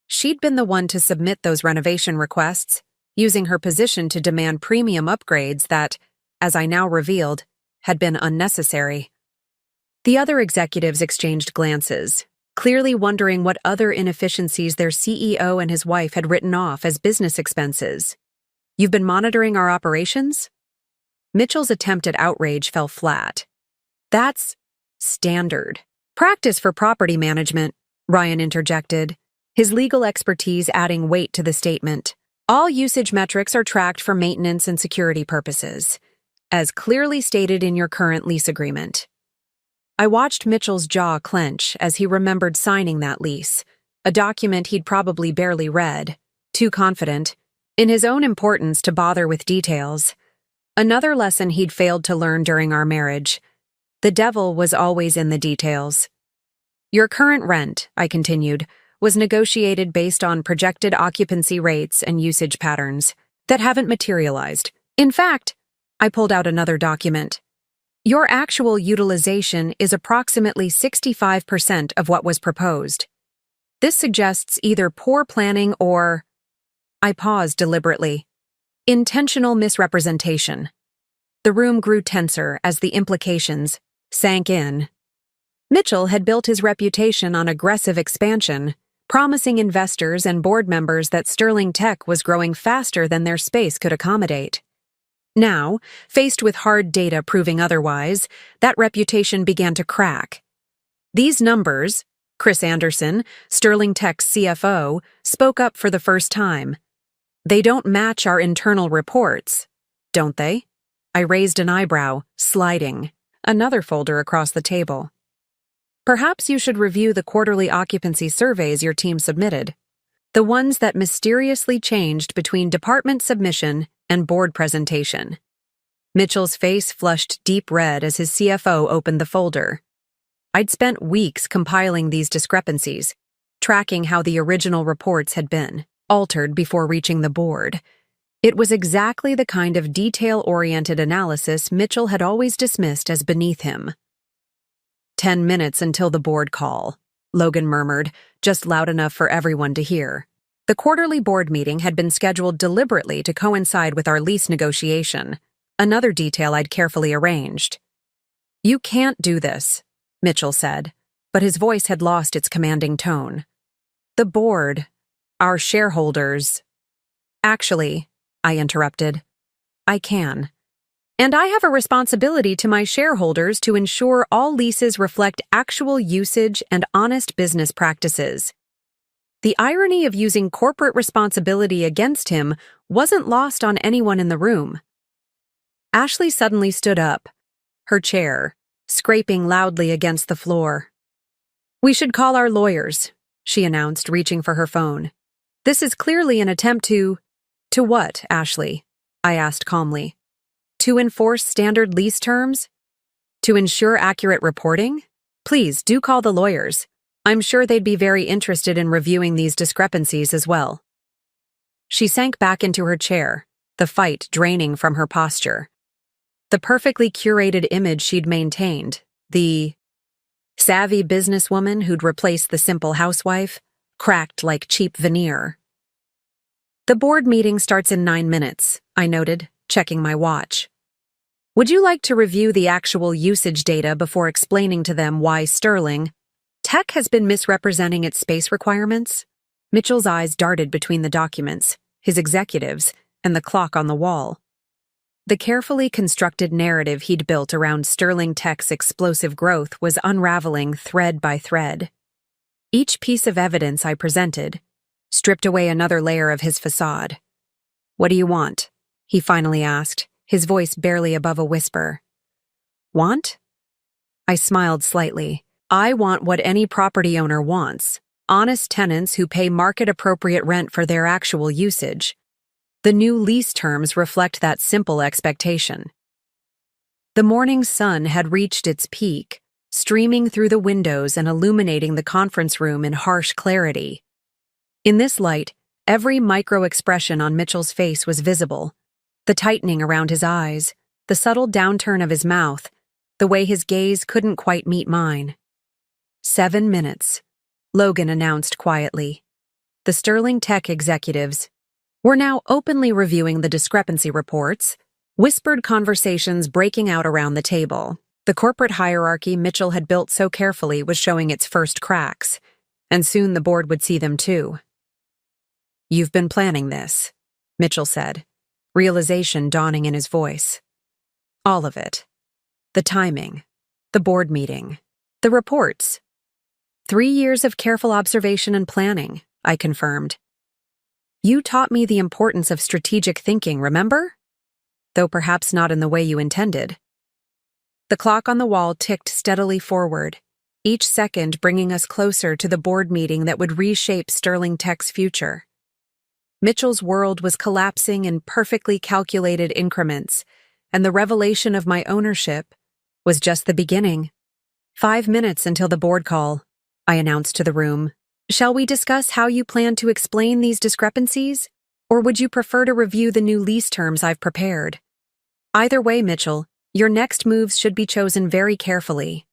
She'd been the one to submit those renovation requests, using her position to demand premium upgrades that, as I now revealed, had been unnecessary. The other executives exchanged glances, clearly wondering what other inefficiencies their CEO and his wife had written off as business expenses. "You've been monitoring our operations?" Mitchell's attempt at outrage fell flat. "That's standard practice for property management," Ryan interjected, his legal expertise adding weight to the statement. "All usage metrics are tracked for maintenance and security purposes, as clearly stated in your current lease agreement." I watched Mitchell's jaw clench as he remembered signing that lease, a document he'd probably barely read, too confident in his own importance to bother with details. Another lesson he'd failed to learn during our marriage. The devil was always in the details. "Your current rent," I continued, "was negotiated based on projected occupancy rates and usage patterns that haven't materialized. In fact," I pulled out another document, "your actual utilization is approximately 65% of what was proposed. This suggests either poor planning or—" I paused deliberately. "Intentional misrepresentation." The room grew tenser as the implications sank in. Mitchell had built his reputation on aggressive expansion, promising investors and board members that Sterling Tech was growing faster than their space could accommodate. Now, faced with hard data proving otherwise, that reputation began to crack. These numbers, Chris Anderson, Sterling Tech's CFO, spoke up for the first time. "They don't match our internal reports, don't they?" I raised an eyebrow, sliding another folder across the table. "Perhaps you should review the quarterly occupancy surveys your team submitted. The ones that mysteriously changed between department submission and board presentation." Mitchell's face flushed deep red as his CFO opened the folder. I'd spent weeks compiling these discrepancies, tracking how the original reports had been altered before reaching the board. It was exactly the kind of detail-oriented analysis Mitchell had always dismissed as beneath him. "10 minutes until the board call," Logan murmured, just loud enough for everyone to hear. The quarterly board meeting had been scheduled deliberately to coincide with our lease negotiation, another detail I'd carefully arranged. "You can't do this," Mitchell said, but his voice had lost its commanding tone. "The board, our shareholders—" "Actually," I interrupted, "I can. And I have a responsibility to my shareholders to ensure all leases reflect actual usage and honest business practices." The irony of using corporate responsibility against him wasn't lost on anyone in the room. Ashley suddenly stood up, her chair scraping loudly against the floor. "We should call our lawyers," she announced, reaching for her phone. "This is clearly an attempt to—" "To what, Ashley?" I asked calmly. "To enforce standard lease terms? To ensure accurate reporting? Please do call the lawyers. I'm sure they'd be very interested in reviewing these discrepancies as well." She sank back into her chair, the fight draining from her posture. The perfectly curated image she'd maintained, the savvy businesswoman who'd replaced the simple housewife, cracked like cheap veneer. "The board meeting starts in 9 minutes, I noted, checking my watch. "Would you like to review the actual usage data before explaining to them why Sterling Tech has been misrepresenting its space requirements?" Mitchell's eyes darted between the documents, his executives, and the clock on the wall. The carefully constructed narrative he'd built around Sterling Tech's explosive growth was unraveling thread by thread. Each piece of evidence I presented stripped away another layer of his facade. "What do you want?" he finally asked, his voice barely above a whisper. "Want?" I smiled slightly. "I want what any property owner wants: honest tenants who pay market-appropriate rent for their actual usage. The new lease terms reflect that simple expectation." The morning sun had reached its peak, streaming through the windows and illuminating the conference room in harsh clarity. In this light, every micro-expression on Mitchell's face was visible: the tightening around his eyes, the subtle downturn of his mouth, the way his gaze couldn't quite meet mine. 7 minutes, Logan announced quietly. The Sterling Tech executives were now openly reviewing the discrepancy reports, whispered conversations breaking out around the table. The corporate hierarchy Mitchell had built so carefully was showing its first cracks, and soon the board would see them too. "You've been planning this," Mitchell said, realization dawning in his voice. "All of it. The timing, the board meeting, the reports. 3 years of careful observation and planning," I confirmed. "You taught me the importance of strategic thinking, remember? Though perhaps not in the way you intended." The clock on the wall ticked steadily forward, each second bringing us closer to the board meeting that would reshape Sterling Tech's future. Mitchell's world was collapsing in perfectly calculated increments, and the revelation of my ownership was just the beginning. 5 minutes until the board call, I announced to the room. "Shall we discuss how you plan to explain these discrepancies, or would you prefer to review the new lease terms I've prepared? Either way, Mitchell, your next moves should be chosen very carefully."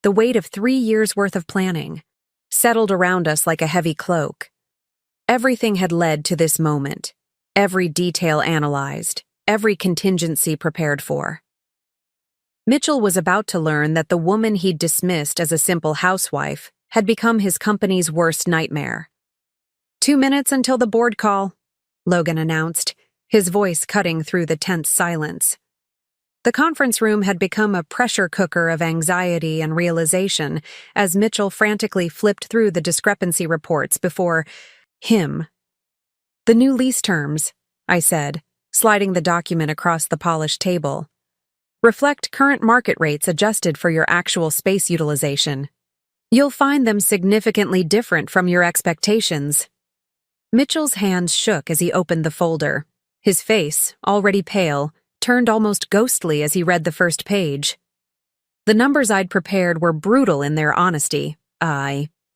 The weight of 3 years' worth of planning settled around us like a heavy cloak. Everything had led to this moment, every detail analyzed, every contingency prepared for. Mitchell was about to learn that the woman he'd dismissed as a simple housewife had become his company's worst nightmare. 2 minutes until the board call," Logan announced, his voice cutting through the tense silence. The conference room had become a pressure cooker of anxiety and realization as Mitchell frantically flipped through the discrepancy reports before him. "The new lease terms," I said, sliding the document across the polished table, "reflect current market rates adjusted for your actual space utilization. You'll find them significantly different from your expectations." Mitchell's hands shook as he opened the folder. His face, already pale, turned almost ghostly as he read the first page. The numbers I'd prepared were brutal in their honesty,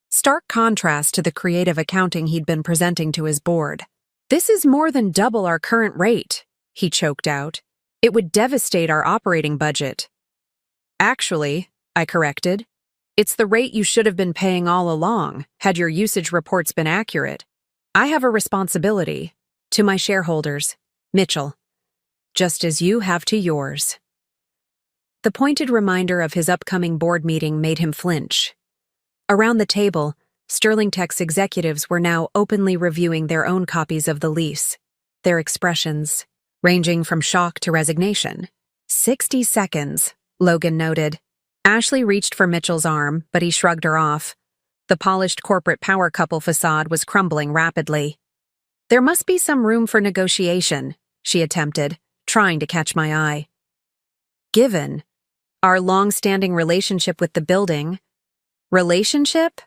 stark contrast to the creative accounting he'd been presenting to his board. "This is more than double our current rate," he choked out. "It would devastate our operating budget." "Actually," I corrected, "it's the rate you should have been paying all along, had your usage reports been accurate. I have a responsibility to my shareholders, Mitchell, just as you have to yours." The pointed reminder of his upcoming board meeting made him flinch. Around the table, Sterling Tech's executives were now openly reviewing their own copies of the lease, their expressions ranging from shock to resignation. 60 seconds, Logan noted. Ashley reached for Mitchell's arm, but he shrugged her off. The polished corporate power couple facade was crumbling rapidly. "There must be some room for negotiation," she attempted, trying to catch my eye. "Given our long-standing relationship with the building." "Relationship?"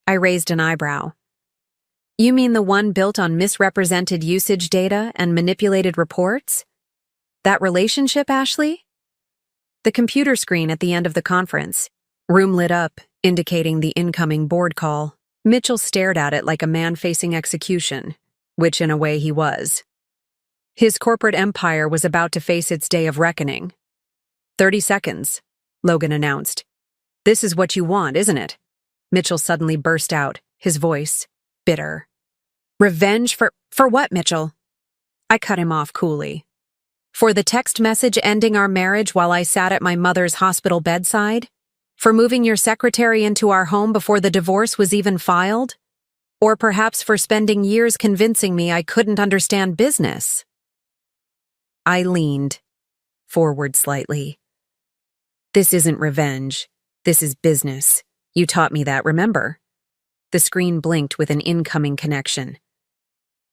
I raised an eyebrow. "You mean the one built on misrepresented usage data and manipulated reports? That relationship, Ashley?" The computer screen at the end of the conference room lit up, indicating the incoming board call. Mitchell stared at it like a man facing execution, which in a way he was. His corporate empire was about to face its day of reckoning. 30 seconds, Logan announced. "This is what you want, isn't it?" Mitchell suddenly burst out, his voice bitter. "Revenge for what, Mitchell?" I cut him off coolly. "For the text message ending our marriage while I sat at my mother's hospital bedside? For moving your secretary into our home before the divorce was even filed? Or perhaps for spending years convincing me I couldn't understand business?" I leaned forward slightly. "This isn't revenge. This is business. You taught me that, remember?" The screen blinked with an incoming connection.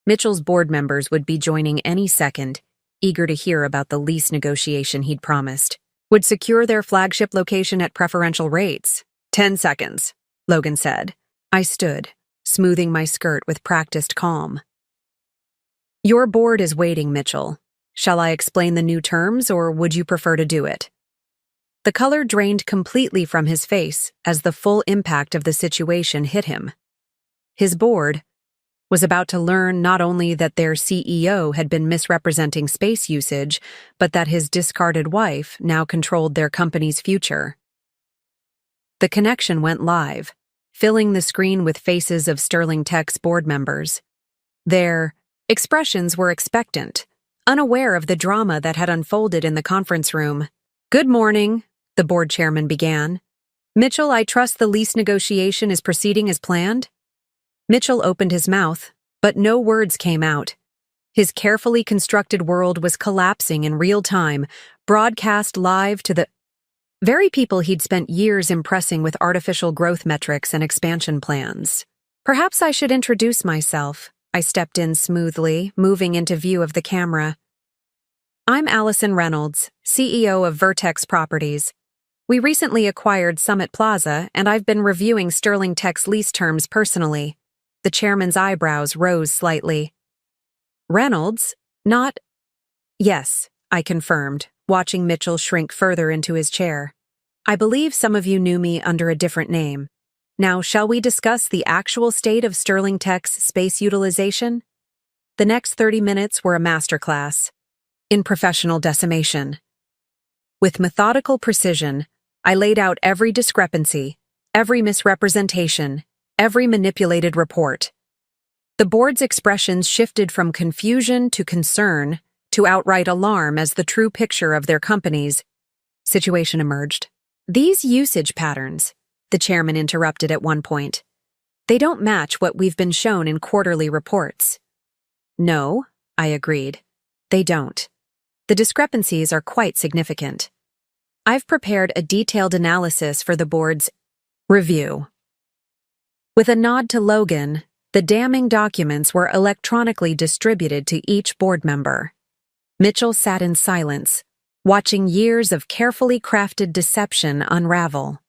Mitchell's board members would be joining any second, eager to hear about the lease negotiation he'd promised. Would secure their flagship location at preferential rates. 10 seconds, Logan said. I stood, smoothing my skirt with practiced calm. "Your board is waiting, Mitchell. Shall I explain the new terms, or would you prefer to do it?" The color drained completely from his face as the full impact of the situation hit him. His board was about to learn not only that their CEO had been misrepresenting space usage, but that his discarded wife now controlled their company's future. The connection went live, filling the screen with faces of Sterling Tech's board members. Their expressions were expectant, unaware of the drama that had unfolded in the conference room. "Good morning," the board chairman began. "Mitchell, I trust the lease negotiation is proceeding as planned?" Mitchell opened his mouth, but no words came out. His carefully constructed world was collapsing in real time, broadcast live to the very people he'd spent years impressing with artificial growth metrics and expansion plans. "Perhaps I should introduce myself," I stepped in smoothly, moving into view of the camera. "I'm Allison Reynolds, CEO of Vertex Properties. We recently acquired Summit Plaza, and I've been reviewing Sterling Tech's lease terms personally." The chairman's eyebrows rose slightly. "Reynolds? Not—" "Yes," I confirmed, watching Mitchell shrink further into his chair. "I believe some of you knew me under a different name. Now, shall we discuss the actual state of Sterling Tech's space utilization?" The next 30 minutes were a masterclass in professional decimation. With methodical precision, I laid out every discrepancy, every misrepresentation, every manipulated report. The board's expressions shifted from confusion to concern to outright alarm as the true picture of their company's situation emerged. "These usage patterns," the chairman interrupted at one point, "they don't match what we've been shown in quarterly reports." "No," I agreed, "they don't. The discrepancies are quite significant. I've prepared a detailed analysis for the board's review." With a nod to Logan, the damning documents were electronically distributed to each board member. Mitchell sat in silence, watching years of carefully crafted deception unravel.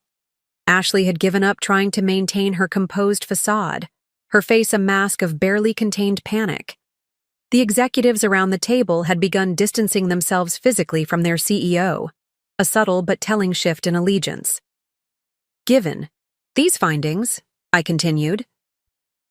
Ashley had given up trying to maintain her composed facade, her face a mask of barely contained panic. The executives around the table had begun distancing themselves physically from their CEO, a subtle but telling shift in allegiance. "Given these findings," I continued,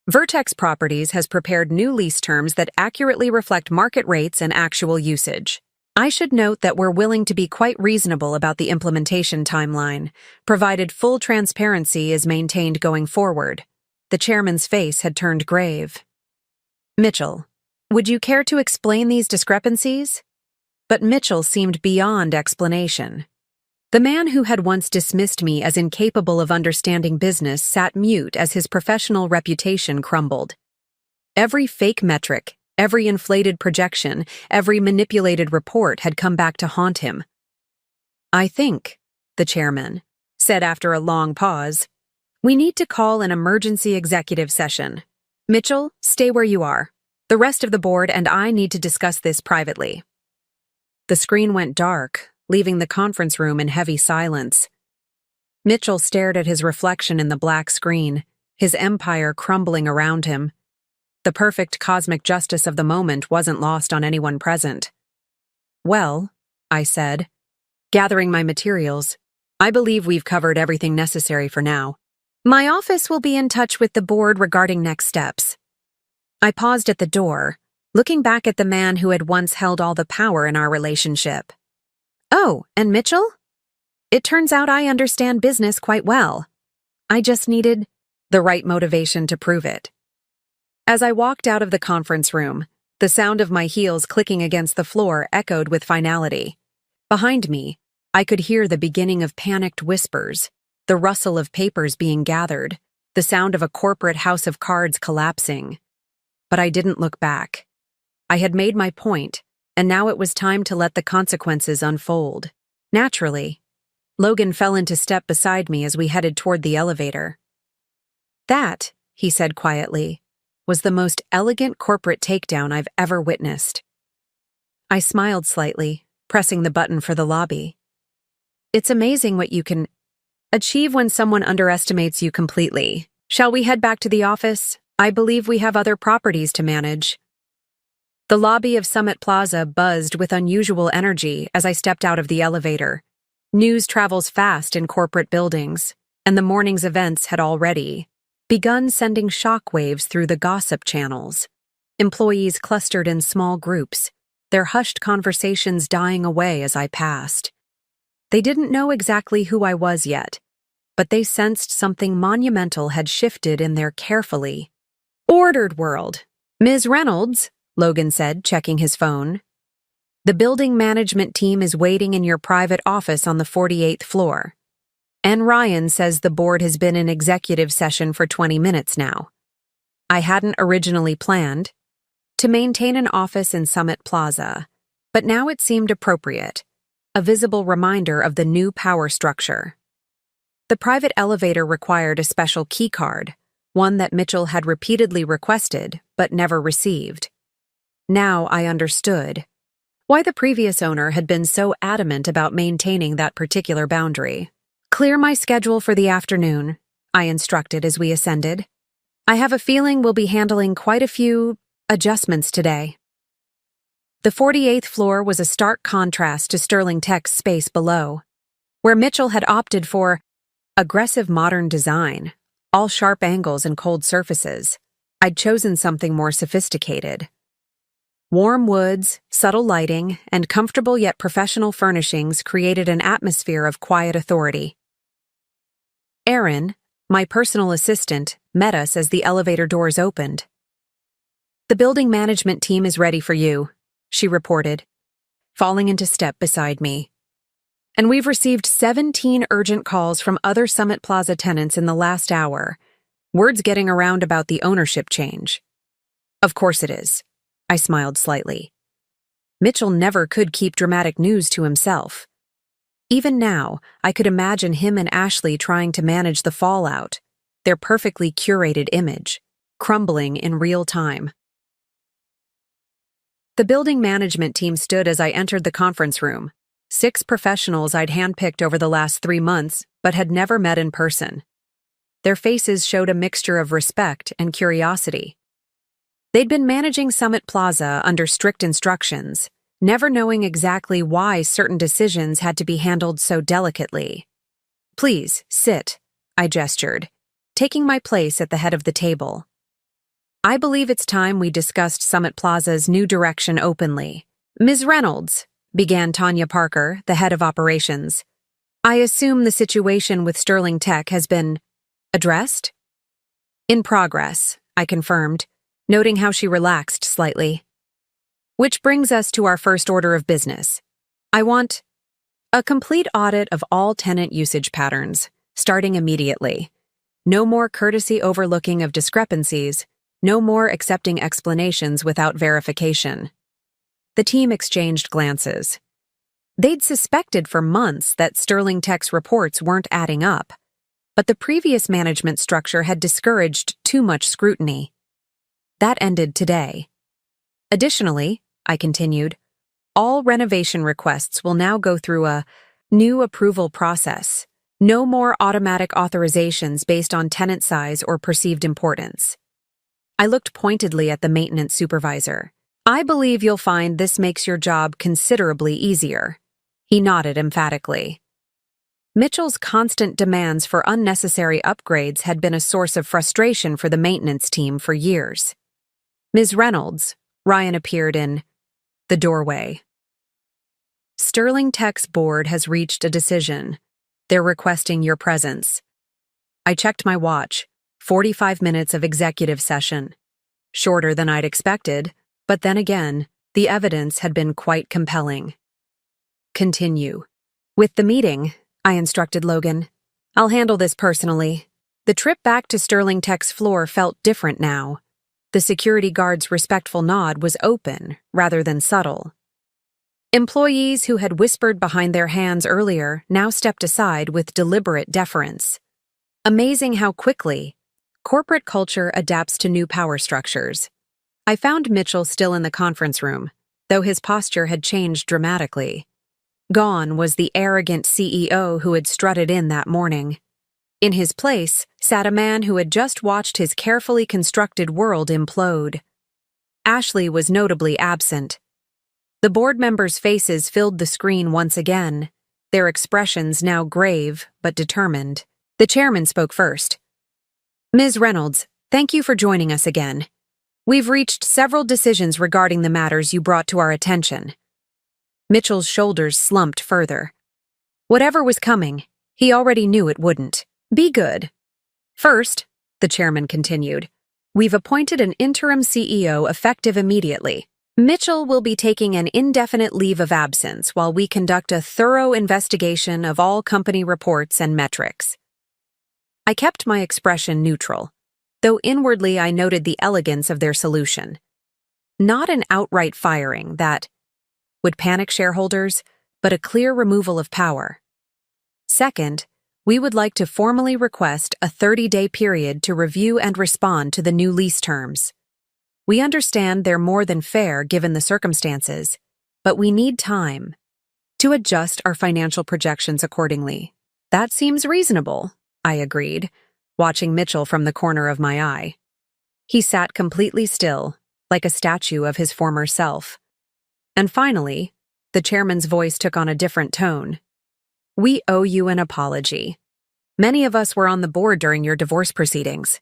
"Vertex Properties has prepared new lease terms that accurately reflect market rates and actual usage. I should note that we're willing to be quite reasonable about the implementation timeline, provided full transparency is maintained going forward." The chairman's face had turned grave. "Mitchell, would you care to explain these discrepancies?" But Mitchell seemed beyond explanation. The man who had once dismissed me as incapable of understanding business sat mute as his professional reputation crumbled. Every fake metric, every inflated projection, every manipulated report had come back to haunt him. "I think," the chairman said after a long pause, "we need to call an emergency executive session. Mitchell, stay where you are. The rest of the board and I need to discuss this privately." The screen went dark, leaving the conference room in heavy silence. Mitchell stared at his reflection in the black screen, his empire crumbling around him. The perfect cosmic justice of the moment wasn't lost on anyone present. "Well," I said, gathering my materials, "I believe we've covered everything necessary for now. My office will be in touch with the board regarding next steps." I paused at the door, looking back at the man who had once held all the power in our relationship. "Oh, and Mitchell? It turns out I understand business quite well. I just needed the right motivation to prove it." As I walked out of the conference room, the sound of my heels clicking against the floor echoed with finality. Behind me, I could hear the beginning of panicked whispers, the rustle of papers being gathered, the sound of a corporate house of cards collapsing. But I didn't look back. I had made my point, and now it was time to let the consequences unfold. Naturally, Logan fell into step beside me as we headed toward the elevator. "That," he said quietly, "was the most elegant corporate takedown I've ever witnessed." I smiled slightly, pressing the button for the lobby. "It's amazing what you can achieve when someone underestimates you completely. Shall we head back to the office? I believe we have other properties to manage." The lobby of Summit Plaza buzzed with unusual energy as I stepped out of the elevator. News travels fast in corporate buildings, and the morning's events had already begun sending shockwaves through the gossip channels. Employees clustered in small groups, their hushed conversations dying away as I passed. They didn't know exactly who I was yet, but they sensed something monumental had shifted in their carefully ordered world. "Ms. Reynolds," Logan said, checking his phone. "The building management team is waiting in your private office on the 48th floor. And Ryan says the board has been in executive session for 20 minutes now. I hadn't originally planned to maintain an office in Summit Plaza, but now it seemed appropriate, a visible reminder of the new power structure. The private elevator required a special key card, one that Mitchell had repeatedly requested but never received. Now I understood why the previous owner had been so adamant about maintaining that particular boundary. "Clear my schedule for the afternoon," I instructed as we ascended. "I have a feeling we'll be handling quite a few adjustments today." The 48th floor was a stark contrast to Sterling Tech's space below, where Mitchell had opted for aggressive modern design, all sharp angles and cold surfaces. I'd chosen something more sophisticated. Warm woods, subtle lighting, and comfortable yet professional furnishings created an atmosphere of quiet authority. Erin, my personal assistant, met us as the elevator doors opened. "The building management team is ready for you," she reported, falling into step beside me. "And we've received 17 urgent calls from other Summit Plaza tenants in the last hour. Word's getting around about the ownership change." "Of course it is," I smiled slightly. Mitchell never could keep dramatic news to himself. Even now, I could imagine him and Ashley trying to manage the fallout, their perfectly curated image, crumbling in real time. The building management team stood as I entered the conference room. 6 professionals I'd handpicked over the last 3 months, but had never met in person. Their faces showed a mixture of respect and curiosity. They'd been managing Summit Plaza under strict instructions, never knowing exactly why certain decisions had to be handled so delicately. "Please, sit," I gestured, taking my place at the head of the table. "I believe it's time we discussed Summit Plaza's new direction openly." "Ms. Reynolds," began Tanya Parker, the head of operations, "I assume the situation with Sterling Tech has been addressed?" "In progress," I confirmed, noting how she relaxed slightly. "Which brings us to our first order of business. I want a complete audit of all tenant usage patterns, starting immediately. No more courtesy overlooking of discrepancies, no more accepting explanations without verification." The team exchanged glances. They'd suspected for months that Sterling Tech's reports weren't adding up, but the previous management structure had discouraged too much scrutiny. That ended today. "Additionally," I continued, "all renovation requests will now go through a new approval process. No more automatic authorizations based on tenant size or perceived importance." I looked pointedly at the maintenance supervisor. "I believe you'll find this makes your job considerably easier." He nodded emphatically. Mitchell's constant demands for unnecessary upgrades had been a source of frustration for the maintenance team for years. "Ms. Reynolds," Ryan appeared in the doorway. "Sterling Tech's board has reached a decision. They're requesting your presence." I checked my watch. 45 minutes of executive session. Shorter than I'd expected, but then again, the evidence had been quite compelling. "Continue with the meeting," I instructed Logan. "I'll handle this personally." The trip back to Sterling Tech's floor felt different now. The security guard's respectful nod was open rather than subtle. Employees who had whispered behind their hands earlier now stepped aside with deliberate deference. Amazing how quickly corporate culture adapts to new power structures. I found Mitchell still in the conference room, though his posture had changed dramatically. Gone was the arrogant CEO who had strutted in that morning. In his place sat a man who had just watched his carefully constructed world implode. Ashley was notably absent. The board members' faces filled the screen once again, their expressions now grave but determined. The chairman spoke first. "Ms. Reynolds, thank you for joining us again. We've reached several decisions regarding the matters you brought to our attention." Mitchell's shoulders slumped further. Whatever was coming, he already knew it wouldn't. Be good. First, the chairman continued, we've appointed an interim CEO effective immediately. Mitchell will be taking an indefinite leave of absence while we conduct a thorough investigation of all company reports and metrics. I kept my expression neutral, though inwardly I noted the elegance of their solution. Not an outright firing that would panic shareholders, but a clear removal of power. Second, we would like to formally request a 30-day period to review and respond to the new lease terms. We understand they're more than fair given the circumstances, but we need time to adjust our financial projections accordingly. That seems reasonable, I agreed, watching Mitchell from the corner of my eye. He sat completely still, like a statue of his former self. And finally, the chairman's voice took on a different tone. We owe you an apology. Many of us were on the board during your divorce proceedings.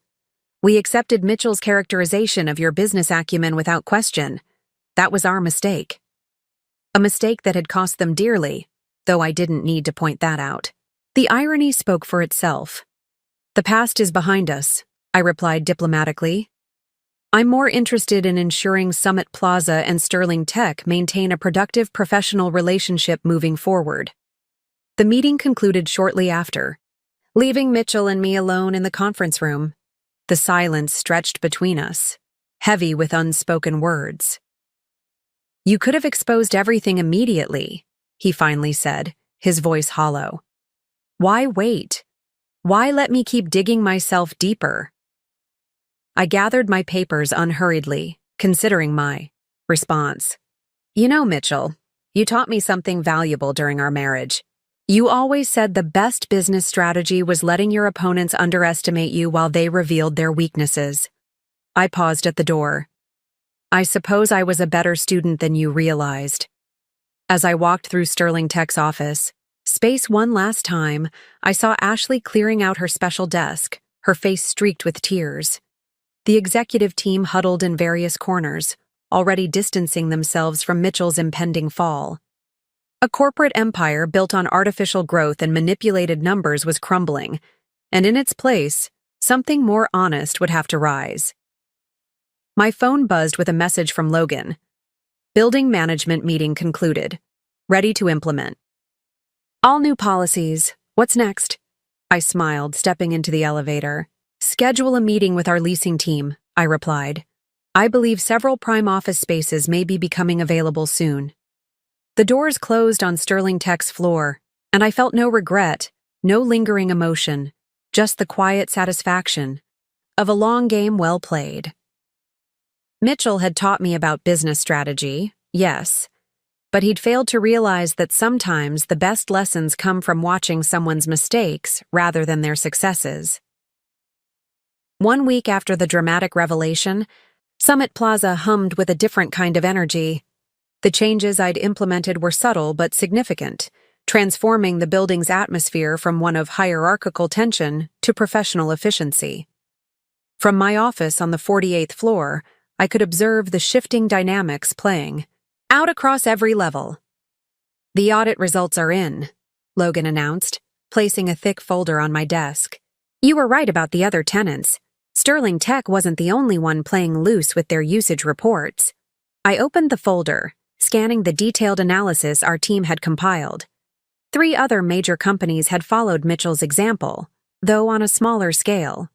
We accepted Mitchell's characterization of your business acumen without question. That was our mistake. A mistake that had cost them dearly, though I didn't need to point that out. The irony spoke for itself. The past is behind us, I replied diplomatically. I'm more interested in ensuring Summit Plaza and Sterling Tech maintain a productive professional relationship moving forward. The meeting concluded shortly after, leaving Mitchell and me alone in the conference room. The silence stretched between us, heavy with unspoken words. You could have exposed everything immediately, he finally said, his voice hollow. Why wait? Why let me keep digging myself deeper? I gathered my papers unhurriedly, considering my response. You know, Mitchell, you taught me something valuable during our marriage. You always said the best business strategy was letting your opponents underestimate you while they revealed their weaknesses. I paused at the door. I suppose I was a better student than you realized. As I walked through Sterling Tech's office, space one last time, I saw Ashley clearing out her special desk, her face streaked with tears. The executive team huddled in various corners, already distancing themselves from Mitchell's impending fall. A corporate empire built on artificial growth and manipulated numbers was crumbling, and in its place, something more honest would have to rise. My phone buzzed with a message from Logan. Building management meeting concluded. Ready to implement. All new policies. What's next? I smiled, stepping into the elevator. Schedule a meeting with our leasing team, I replied. I believe several prime office spaces may be becoming available soon. The doors closed on Sterling Tech's floor, and I felt no regret, no lingering emotion, just the quiet satisfaction of a long game well played. Mitchell had taught me about business strategy, yes, but he'd failed to realize that sometimes the best lessons come from watching someone's mistakes rather than their successes. 1 week after the dramatic revelation, Summit Plaza hummed with a different kind of energy. The changes I'd implemented were subtle but significant, transforming the building's atmosphere from one of hierarchical tension to professional efficiency. From my office on the 48th floor, I could observe the shifting dynamics playing out across every level. The audit results are in, Logan announced, placing a thick folder on my desk. You were right about the other tenants. Sterling Tech wasn't the only one playing loose with their usage reports. I opened the folder, scanning the detailed analysis our team had compiled. 3 other major companies had followed Mitchell's example, though on a smaller scale.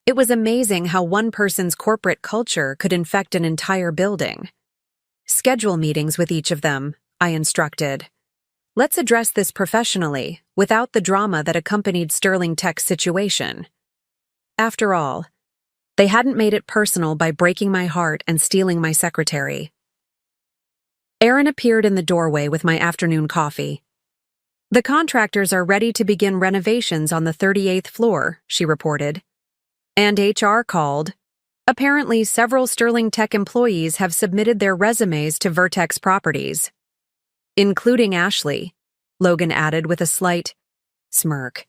It was amazing how one person's corporate culture could infect an entire building. Schedule meetings with each of them, I instructed. Let's address this professionally, without the drama that accompanied Sterling Tech's situation. After all, they hadn't made it personal by breaking my heart and stealing my secretary. Erin appeared in the doorway with my afternoon coffee. The contractors are ready to begin renovations on the 38th floor, she reported. And HR called. Apparently, several Sterling Tech employees have submitted their resumes to Vertex Properties. Including Ashley, Logan added with a slight smirk.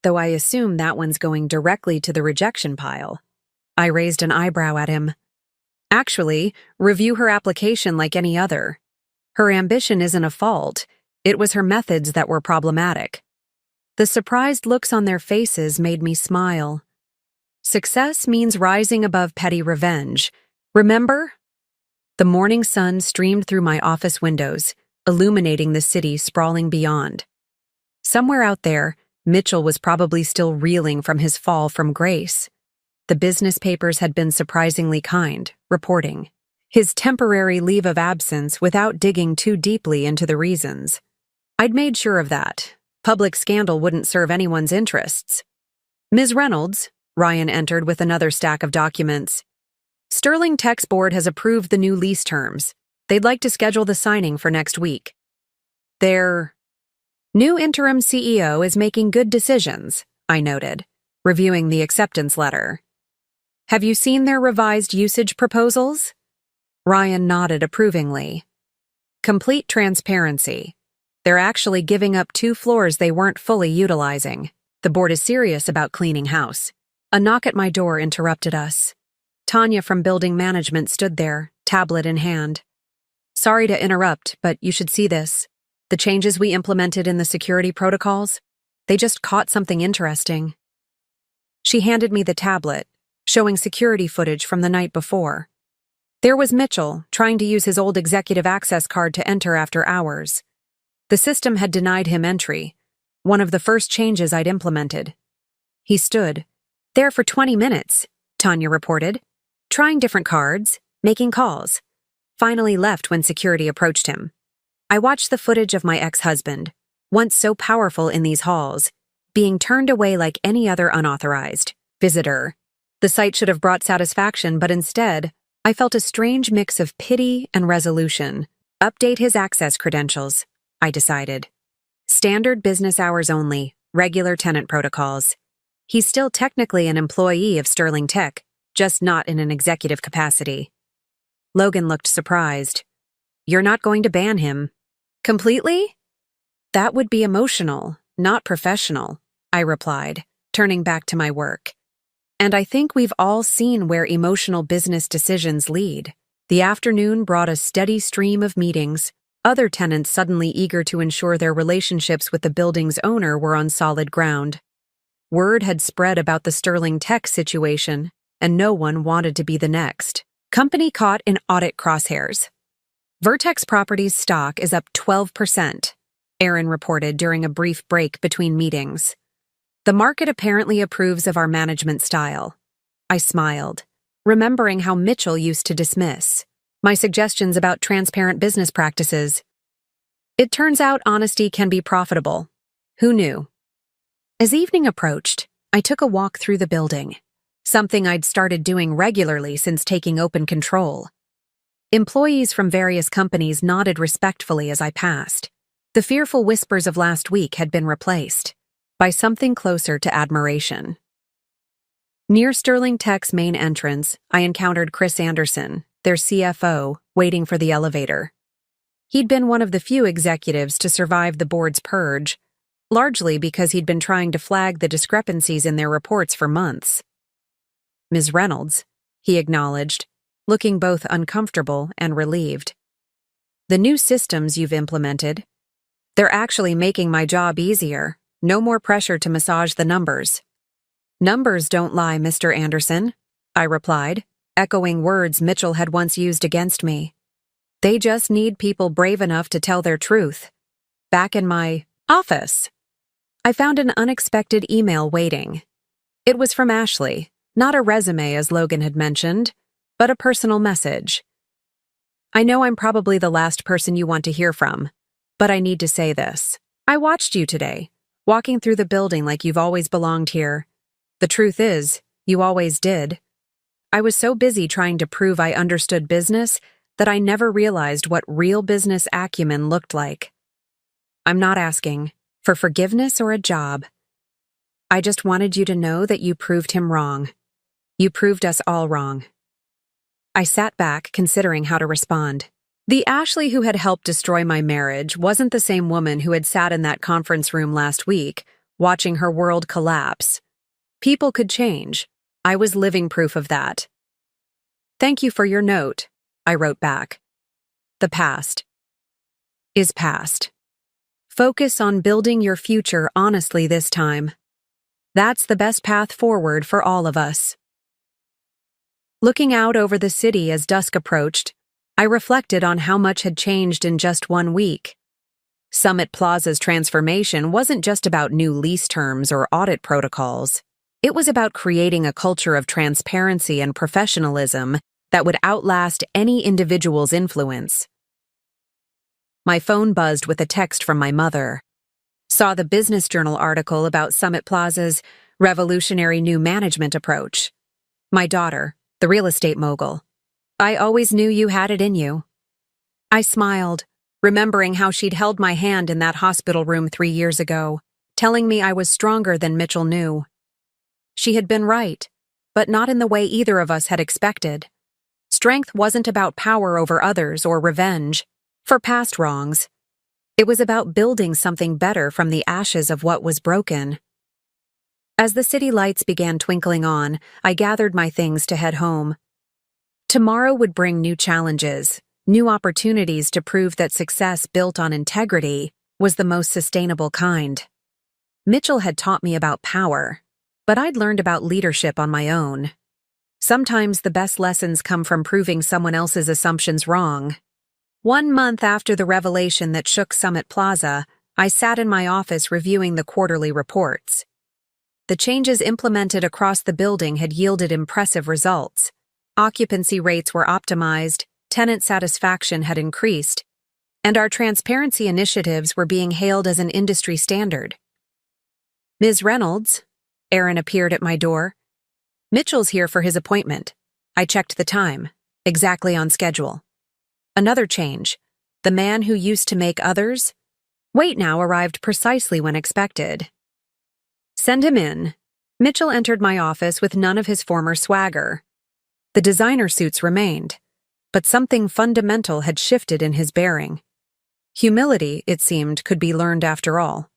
Though I assume that one's going directly to the rejection pile. I raised an eyebrow at him. Actually, review her application like any other. Her ambition isn't a fault. It was her methods that were problematic. The surprised looks on their faces made me smile. Success means rising above petty revenge. Remember? The morning sun streamed through my office windows, illuminating the city sprawling beyond. Somewhere out there, Mitchell was probably still reeling from his fall from grace. The business papers had been surprisingly kind, reporting his temporary leave of absence without digging too deeply into the reasons. I'd made sure of that. Public scandal wouldn't serve anyone's interests. Ms. Reynolds, Ryan entered with another stack of documents. Sterling Tech's board has approved the new lease terms. They'd like to schedule the signing for next week. Their new interim CEO is making good decisions, I noted, reviewing the acceptance letter. Have you seen their revised usage proposals? Ryan nodded approvingly. Complete transparency. They're actually giving up 2 floors they weren't fully utilizing. The board is serious about cleaning house. A knock at my door interrupted us. Tanya from building management stood there, tablet in hand. Sorry to interrupt, but you should see this. The changes we implemented in the security protocols, they just caught something interesting. She handed me the tablet, showing security footage from the night before. There was Mitchell, trying to use his old executive access card to enter after hours. The system had denied him entry, one of the first changes I'd implemented. He stood there for 20 minutes, Tanya reported, trying different cards, making calls. Finally left when security approached him. I watched the footage of my ex-husband, once so powerful in these halls, being turned away like any other unauthorized visitor. The sight should have brought satisfaction, but instead, I felt a strange mix of pity and resolution. Update his access credentials, I decided. Standard business hours only, regular tenant protocols. He's still technically an employee of Sterling Tech, just not in an executive capacity. Logan looked surprised. You're not going to ban him? Completely? That would be emotional, not professional, I replied, turning back to my work. And I think we've all seen where emotional business decisions lead. The afternoon brought a steady stream of meetings, other tenants suddenly eager to ensure their relationships with the building's owner were on solid ground. Word had spread about the Sterling Tech situation, and no one wanted to be the next. Company caught in audit crosshairs. Vertex Properties stock is up 12%, Aaron reported during a brief break between meetings. The market apparently approves of our management style. I smiled, remembering how Mitchell used to dismiss my suggestions about transparent business practices. It turns out honesty can be profitable. Who knew? As evening approached, I took a walk through the building, something I'd started doing regularly since taking open control. Employees from various companies nodded respectfully as I passed. The fearful whispers of last week had been replaced by something closer to admiration. Near Sterling Tech's main entrance, I encountered Chris Anderson, their CFO, waiting for the elevator. He'd been one of the few executives to survive the board's purge, largely because he'd been trying to flag the discrepancies in their reports for months. Ms. Reynolds, he acknowledged, looking both uncomfortable and relieved. The new systems you've implemented, they're actually making my job easier. No more pressure to massage the numbers. Numbers don't lie, Mr. Anderson, I replied, echoing words Mitchell had once used against me. They just need people brave enough to tell their truth. Back in my office, I found an unexpected email waiting. It was from Ashley, not a resume as Logan had mentioned, but a personal message. I know I'm probably the last person you want to hear from, but I need to say this. I watched you today, walking through the building like you've always belonged here. The truth is, you always did. I was so busy trying to prove I understood business that I never realized what real business acumen looked like. I'm not asking for forgiveness or a job. I just wanted you to know that you proved him wrong. You proved us all wrong. I sat back, considering how to respond. The Ashley who had helped destroy my marriage wasn't the same woman who had sat in that conference room last week, watching her world collapse. People could change. I was living proof of that. Thank you for your note, I wrote back. The past is past. Focus on building your future honestly this time. That's the best path forward for all of us. Looking out over the city as dusk approached, I reflected on how much had changed in just 1 week. Summit Plaza's transformation wasn't just about new lease terms or audit protocols. It was about creating a culture of transparency and professionalism that would outlast any individual's influence. My phone buzzed with a text from my mother. Saw the Business Journal article about Summit Plaza's revolutionary new management approach. My daughter, the real estate mogul. I always knew you had it in you. I smiled, remembering how she'd held my hand in that hospital room 3 years ago, telling me I was stronger than Mitchell knew. She had been right, but not in the way either of us had expected. Strength wasn't about power over others or revenge for past wrongs. It was about building something better from the ashes of what was broken. As the city lights began twinkling on, I gathered my things to head home. Tomorrow would bring new challenges, new opportunities to prove that success built on integrity was the most sustainable kind. Mitchell had taught me about power, but I'd learned about leadership on my own. Sometimes the best lessons come from proving someone else's assumptions wrong. 1 month after the revelation that shook Summit Plaza, I sat in my office reviewing the quarterly reports. The changes implemented across the building had yielded impressive results. Occupancy rates were optimized, tenant satisfaction had increased, and our transparency initiatives were being hailed as an industry standard. Ms. Reynolds, Aaron appeared at my door. Mitchell's here for his appointment. I checked the time, exactly on schedule. Another change. The man who used to make others wait now arrived precisely when expected. Send him in. Mitchell entered my office with none of his former swagger. The designer suits remained, but something fundamental had shifted in his bearing. Humility, it seemed, could be learned after all.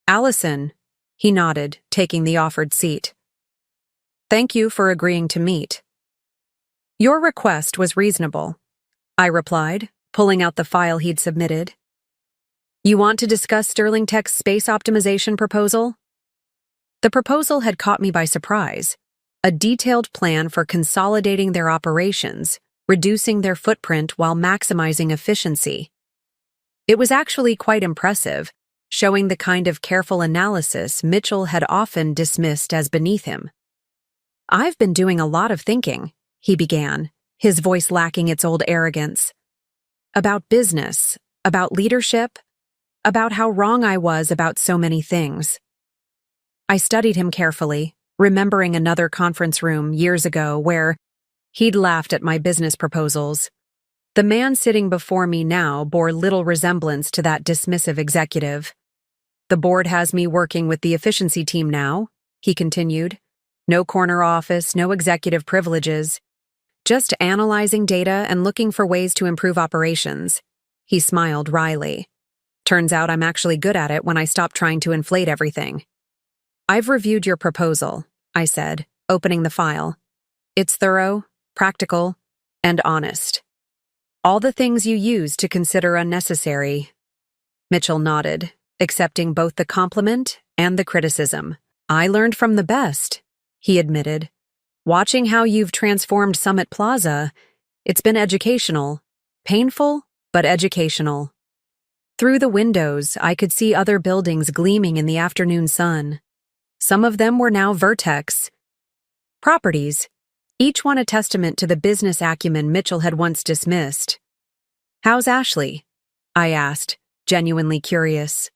Allison, he nodded, taking the offered seat. Thank you for agreeing to meet. Your request was reasonable, I replied, pulling out the file he'd submitted. You want to discuss Sterling Tech's space optimization proposal? The proposal had caught me by surprise. A detailed plan for consolidating their operations, reducing their footprint while maximizing efficiency. It was actually quite impressive, showing the kind of careful analysis Mitchell had often dismissed as beneath him. I've been doing a lot of thinking, he began, his voice lacking its old arrogance. About business, about leadership, about how wrong I was about so many things. I studied him carefully, remembering another conference room years ago where he'd laughed at my business proposals. The man sitting before me now bore little resemblance to that dismissive executive. The board has me working with the efficiency team now, he continued. No corner office, no executive privileges. Just analyzing data and looking for ways to improve operations. He smiled wryly. Turns out I'm actually good at it when I stop trying to inflate everything. I've reviewed your proposal, I said, opening the file. It's thorough, practical, and honest. All the things you used to consider unnecessary. Mitchell nodded, accepting both the compliment and the criticism. I learned from the best, he admitted. Watching how you've transformed Summit Plaza, it's been educational. Painful, but educational. Through the windows, I could see other buildings gleaming in the afternoon sun. Some of them were now Vertex properties, each one a testament to the business acumen Mitchell had once dismissed. How's Ashley? I asked, genuinely curious.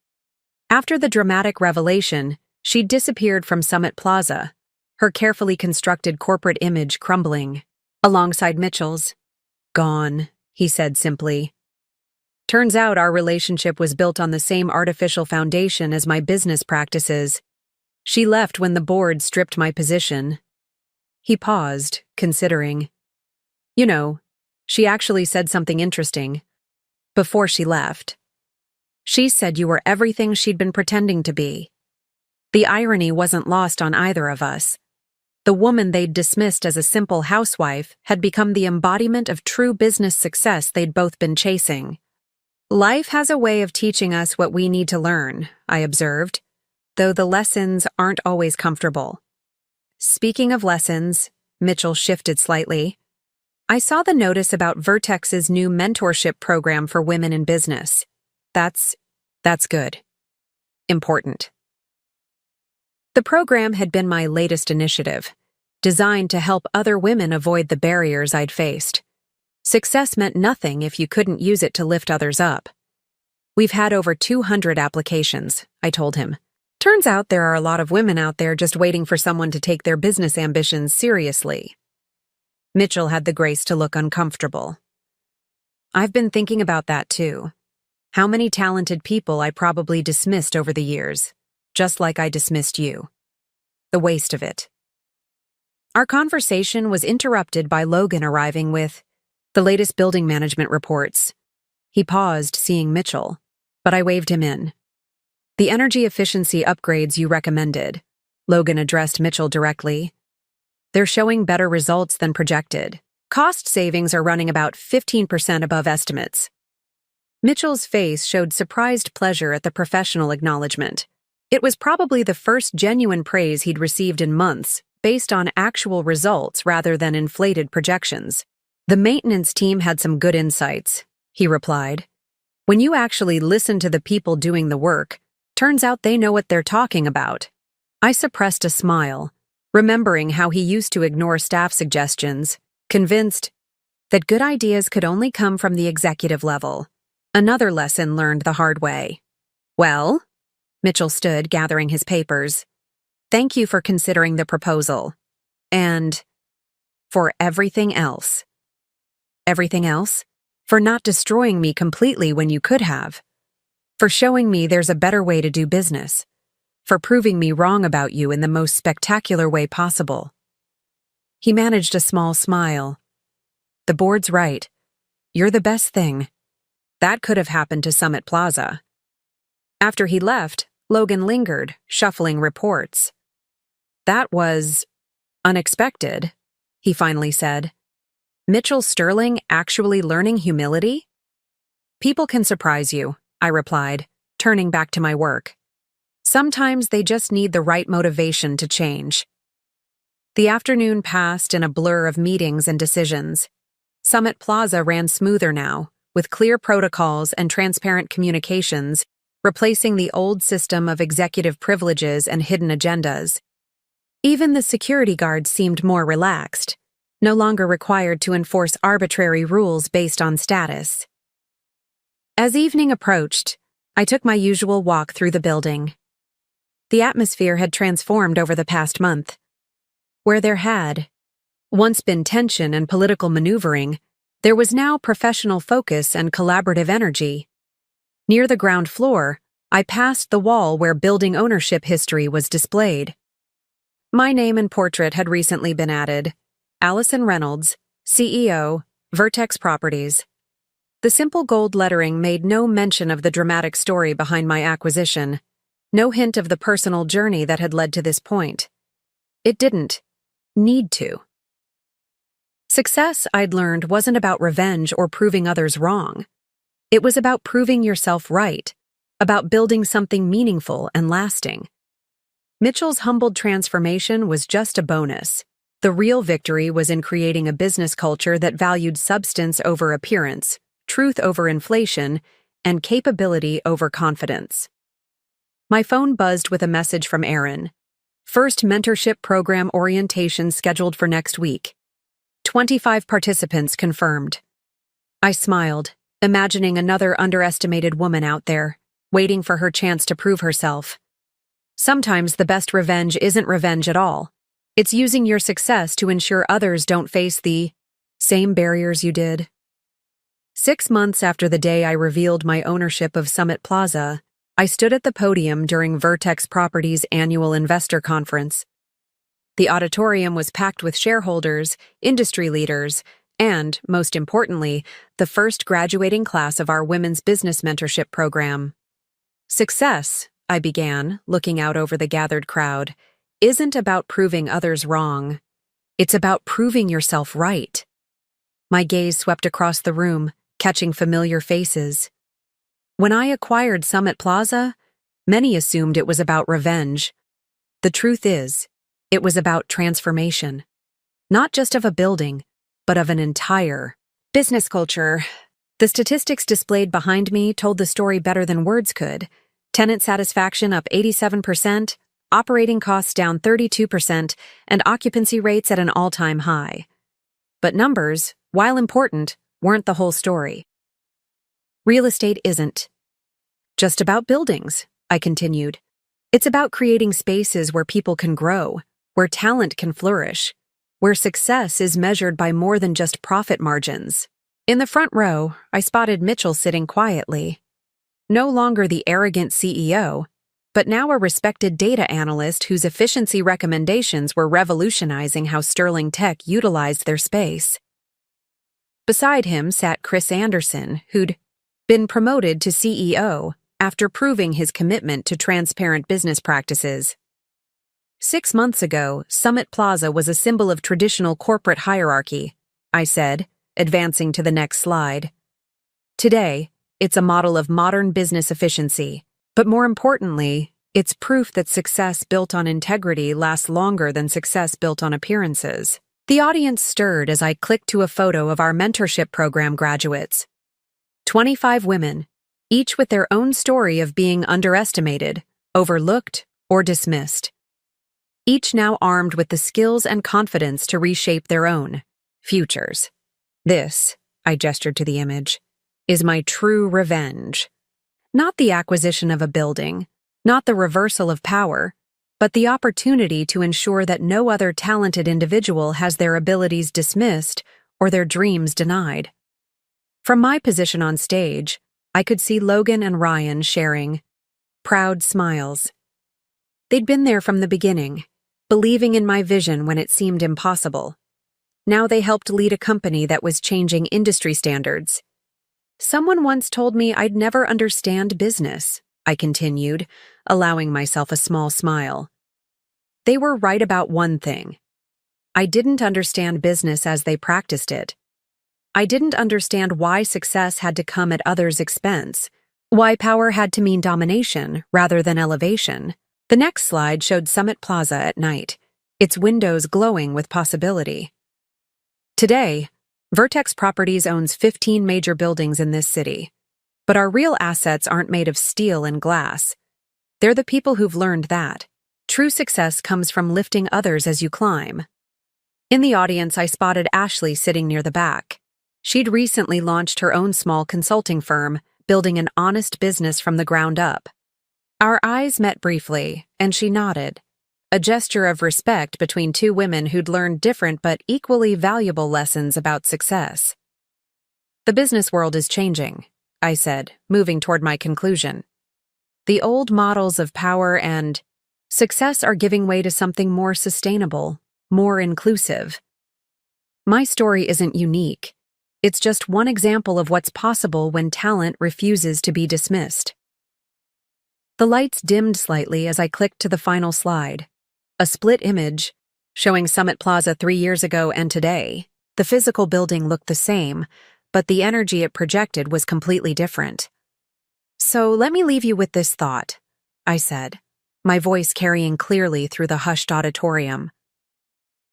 After the dramatic revelation, she'd disappeared from Summit Plaza, her carefully constructed corporate image crumbling, alongside Mitchell's. Gone, he said simply. Turns out our relationship was built on the same artificial foundation as my business practices. She left when the board stripped my position. He paused, considering. You know, she actually said something interesting. Before she left. She said you were everything she'd been pretending to be. The irony wasn't lost on either of us. The woman they'd dismissed as a simple housewife had become the embodiment of true business success they'd both been chasing. Life has a way of teaching us what we need to learn, I observed, though the lessons aren't always comfortable. Speaking of lessons, Mitchell shifted slightly. I saw the notice about Vertex's new mentorship program for women in business. That's good. Important. The program had been my latest initiative, designed to help other women avoid the barriers I'd faced. Success meant nothing if you couldn't use it to lift others up. We've had over 200 applications, I told him. Turns out there are a lot of women out there just waiting for someone to take their business ambitions seriously. Mitchell had the grace to look uncomfortable. I've been thinking about that too. How many talented people I probably dismissed over the years, just like I dismissed you. The waste of it. Our conversation was interrupted by Logan arriving with the latest building management reports. He paused, seeing Mitchell, but I waved him in. The energy efficiency upgrades you recommended, Logan addressed Mitchell directly. They're showing better results than projected. Cost savings are running about 15% above estimates. Mitchell's face showed surprised pleasure at the professional acknowledgement. It was probably the first genuine praise he'd received in months, based on actual results rather than inflated projections. The maintenance team had some good insights, he replied. When you actually listen to the people doing the work, turns out they know what they're talking about. I suppressed a smile, remembering how he used to ignore staff suggestions, convinced that good ideas could only come from the executive level. Another lesson learned the hard way. Well, Mitchell stood, gathering his papers. Thank you for considering the proposal. And for everything else. Everything else? For not destroying me completely when you could have. For showing me there's a better way to do business. For proving me wrong about you in the most spectacular way possible. He managed a small smile. The board's right. You're the best thing. That could have happened to Summit Plaza. After he left, Logan lingered, shuffling reports. That was unexpected, he finally said. Mitchell Sterling actually learning humility? People can surprise you, I replied, turning back to my work. Sometimes they just need the right motivation to change. The afternoon passed in a blur of meetings and decisions. Summit Plaza ran smoother now, with clear protocols and transparent communications, replacing the old system of executive privileges and hidden agendas. Even the security guards seemed more relaxed, no longer required to enforce arbitrary rules based on status. As evening approached, I took my usual walk through the building. The atmosphere had transformed over the past month. Where there had once been tension and political maneuvering, there was now professional focus and collaborative energy. Near the ground floor, I passed the wall where building ownership history was displayed. My name and portrait had recently been added. Allison Reynolds, CEO, Vertex Properties. The simple gold lettering made no mention of the dramatic story behind my acquisition, no hint of the personal journey that had led to this point. It didn't need to. Success, I'd learned, wasn't about revenge or proving others wrong. It was about proving yourself right, about building something meaningful and lasting. Mitchell's humbled transformation was just a bonus. The real victory was in creating a business culture that valued substance over appearance, truth over inflation, and capability over confidence. My phone buzzed with a message from Aaron. First mentorship program orientation scheduled for next week. 25 participants confirmed. I smiled, imagining another underestimated woman out there, waiting for her chance to prove herself. Sometimes the best revenge isn't revenge at all. It's using your success to ensure others don't face the same barriers you did. 6 months after the day I revealed my ownership of Summit Plaza, I stood at the podium during Vertex Properties' annual investor conference. The auditorium was packed with shareholders, industry leaders, and, most importantly, the first graduating class of our Women's Business Mentorship program. Success, I began, looking out over the gathered crowd, isn't about proving others wrong. It's about proving yourself right. My gaze swept across the room, catching familiar faces. When I acquired Summit Plaza, many assumed it was about revenge. The truth is, it was about transformation. Not just of a building, but of an entire business culture. The statistics displayed behind me told the story better than words could. Tenant satisfaction up 87%, operating costs down 32%, and occupancy rates at an all-time high. But numbers, while important, weren't the whole story. Real estate isn't just about buildings, I continued. It's about creating spaces where people can grow, where talent can flourish, where success is measured by more than just profit margins. In the front row, I spotted Mitchell sitting quietly. No longer the arrogant CEO, but now a respected data analyst whose efficiency recommendations were revolutionizing how Sterling Tech utilized their space. Beside him sat Chris Anderson, who'd been promoted to CEO after proving his commitment to transparent business practices. 6 months ago, Summit Plaza was a symbol of traditional corporate hierarchy, I said, advancing to the next slide. Today, it's a model of modern business efficiency, but more importantly, it's proof that success built on integrity lasts longer than success built on appearances. The audience stirred as I clicked to a photo of our mentorship program graduates. 25 women, each with their own story of being underestimated, overlooked, or dismissed. Each now armed with the skills and confidence to reshape their own futures. This, I gestured to the image, is my true revenge. Not the acquisition of a building, not the reversal of power, but the opportunity to ensure that no other talented individual has their abilities dismissed or their dreams denied. From my position on stage, I could see Logan and Ryan sharing proud smiles. They'd been there from the beginning, believing in my vision when it seemed impossible. Now they helped lead a company that was changing industry standards. Someone once told me I'd never understand business, I continued, allowing myself a small smile. They were right about one thing. I didn't understand business as they practiced it. I didn't understand why success had to come at others' expense, why power had to mean domination rather than elevation. The next slide showed Summit Plaza at night, its windows glowing with possibility. Today, Vertex Properties owns 15 major buildings in this city. But our real assets aren't made of steel and glass. They're the people who've learned that. True success comes from lifting others as you climb. In the audience, I spotted Ashley sitting near the back. She'd recently launched her own small consulting firm, building an honest business from the ground up. Our eyes met briefly, and she nodded. A gesture of respect between two women who'd learned different but equally valuable lessons about success. The business world is changing, I said, moving toward my conclusion. The old models of power and success are giving way to something more sustainable, more inclusive. My story isn't unique. It's just one example of what's possible when talent refuses to be dismissed. The lights dimmed slightly as I clicked to the final slide. A split image, showing Summit Plaza 3 years ago and today. The physical building looked the same, but the energy it projected was completely different. So let me leave you with this thought, I said, my voice carrying clearly through the hushed auditorium.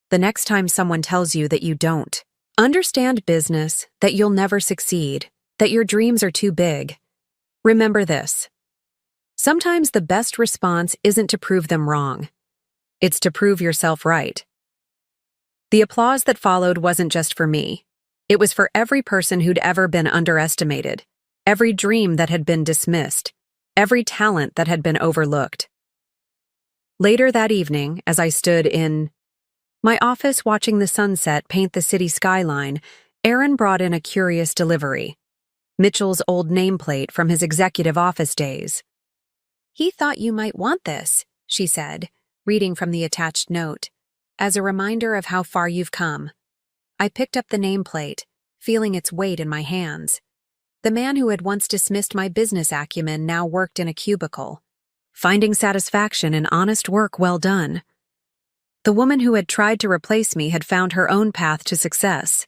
The next time someone tells you that you don't understand business, that you'll never succeed, that your dreams are too big, remember this. Sometimes the best response isn't to prove them wrong. It's to prove yourself right. The applause that followed wasn't just for me. It was for every person who'd ever been underestimated, every dream that had been dismissed, every talent that had been overlooked. Later that evening, as I stood in my office watching the sunset paint the city skyline, Aaron brought in a curious delivery. Mitchell's old nameplate from his executive office days. "He thought you might want this," she said, reading from the attached note, "as a reminder of how far you've come." I picked up the nameplate, feeling its weight in my hands. The man who had once dismissed my business acumen now worked in a cubicle, finding satisfaction in honest work well done. The woman who had tried to replace me had found her own path to success.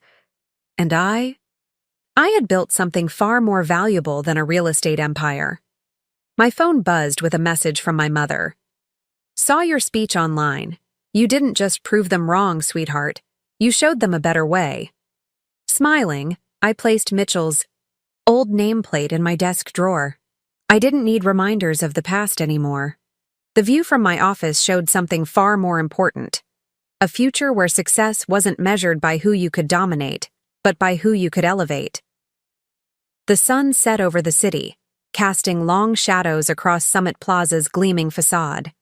And I I had built something far more valuable than a real estate empire. My phone buzzed with a message from my mother. Saw your speech online. You didn't just prove them wrong, sweetheart. You showed them a better way. Smiling, I placed Mitchell's old nameplate in my desk drawer. I didn't need reminders of the past anymore. The view from my office showed something far more important. A future where success wasn't measured by who you could dominate, but by who you could elevate. The sun set over the city, casting long shadows across Summit Plaza's gleaming facade.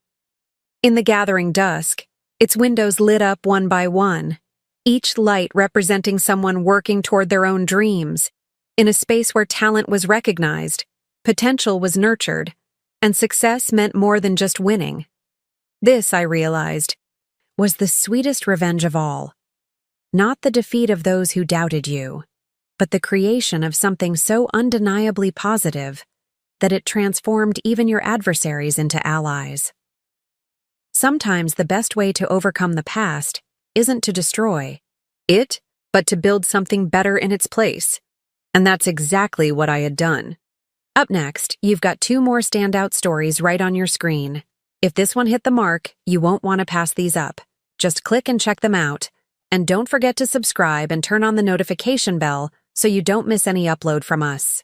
In the gathering dusk, its windows lit up one by one, each light representing someone working toward their own dreams, in a space where talent was recognized, potential was nurtured, and success meant more than just winning. This, I realized, was the sweetest revenge of all. Not the defeat of those who doubted you, but the creation of something so undeniably positive that it transformed even your adversaries into allies. Sometimes the best way to overcome the past isn't to destroy it, but to build something better in its place. And that's exactly what I had done. Up next, you've got 2 more standout stories right on your screen. If this one hit the mark, you won't want to pass these up. Just click and check them out. And don't forget to subscribe and turn on the notification bell so you don't miss any upload from us.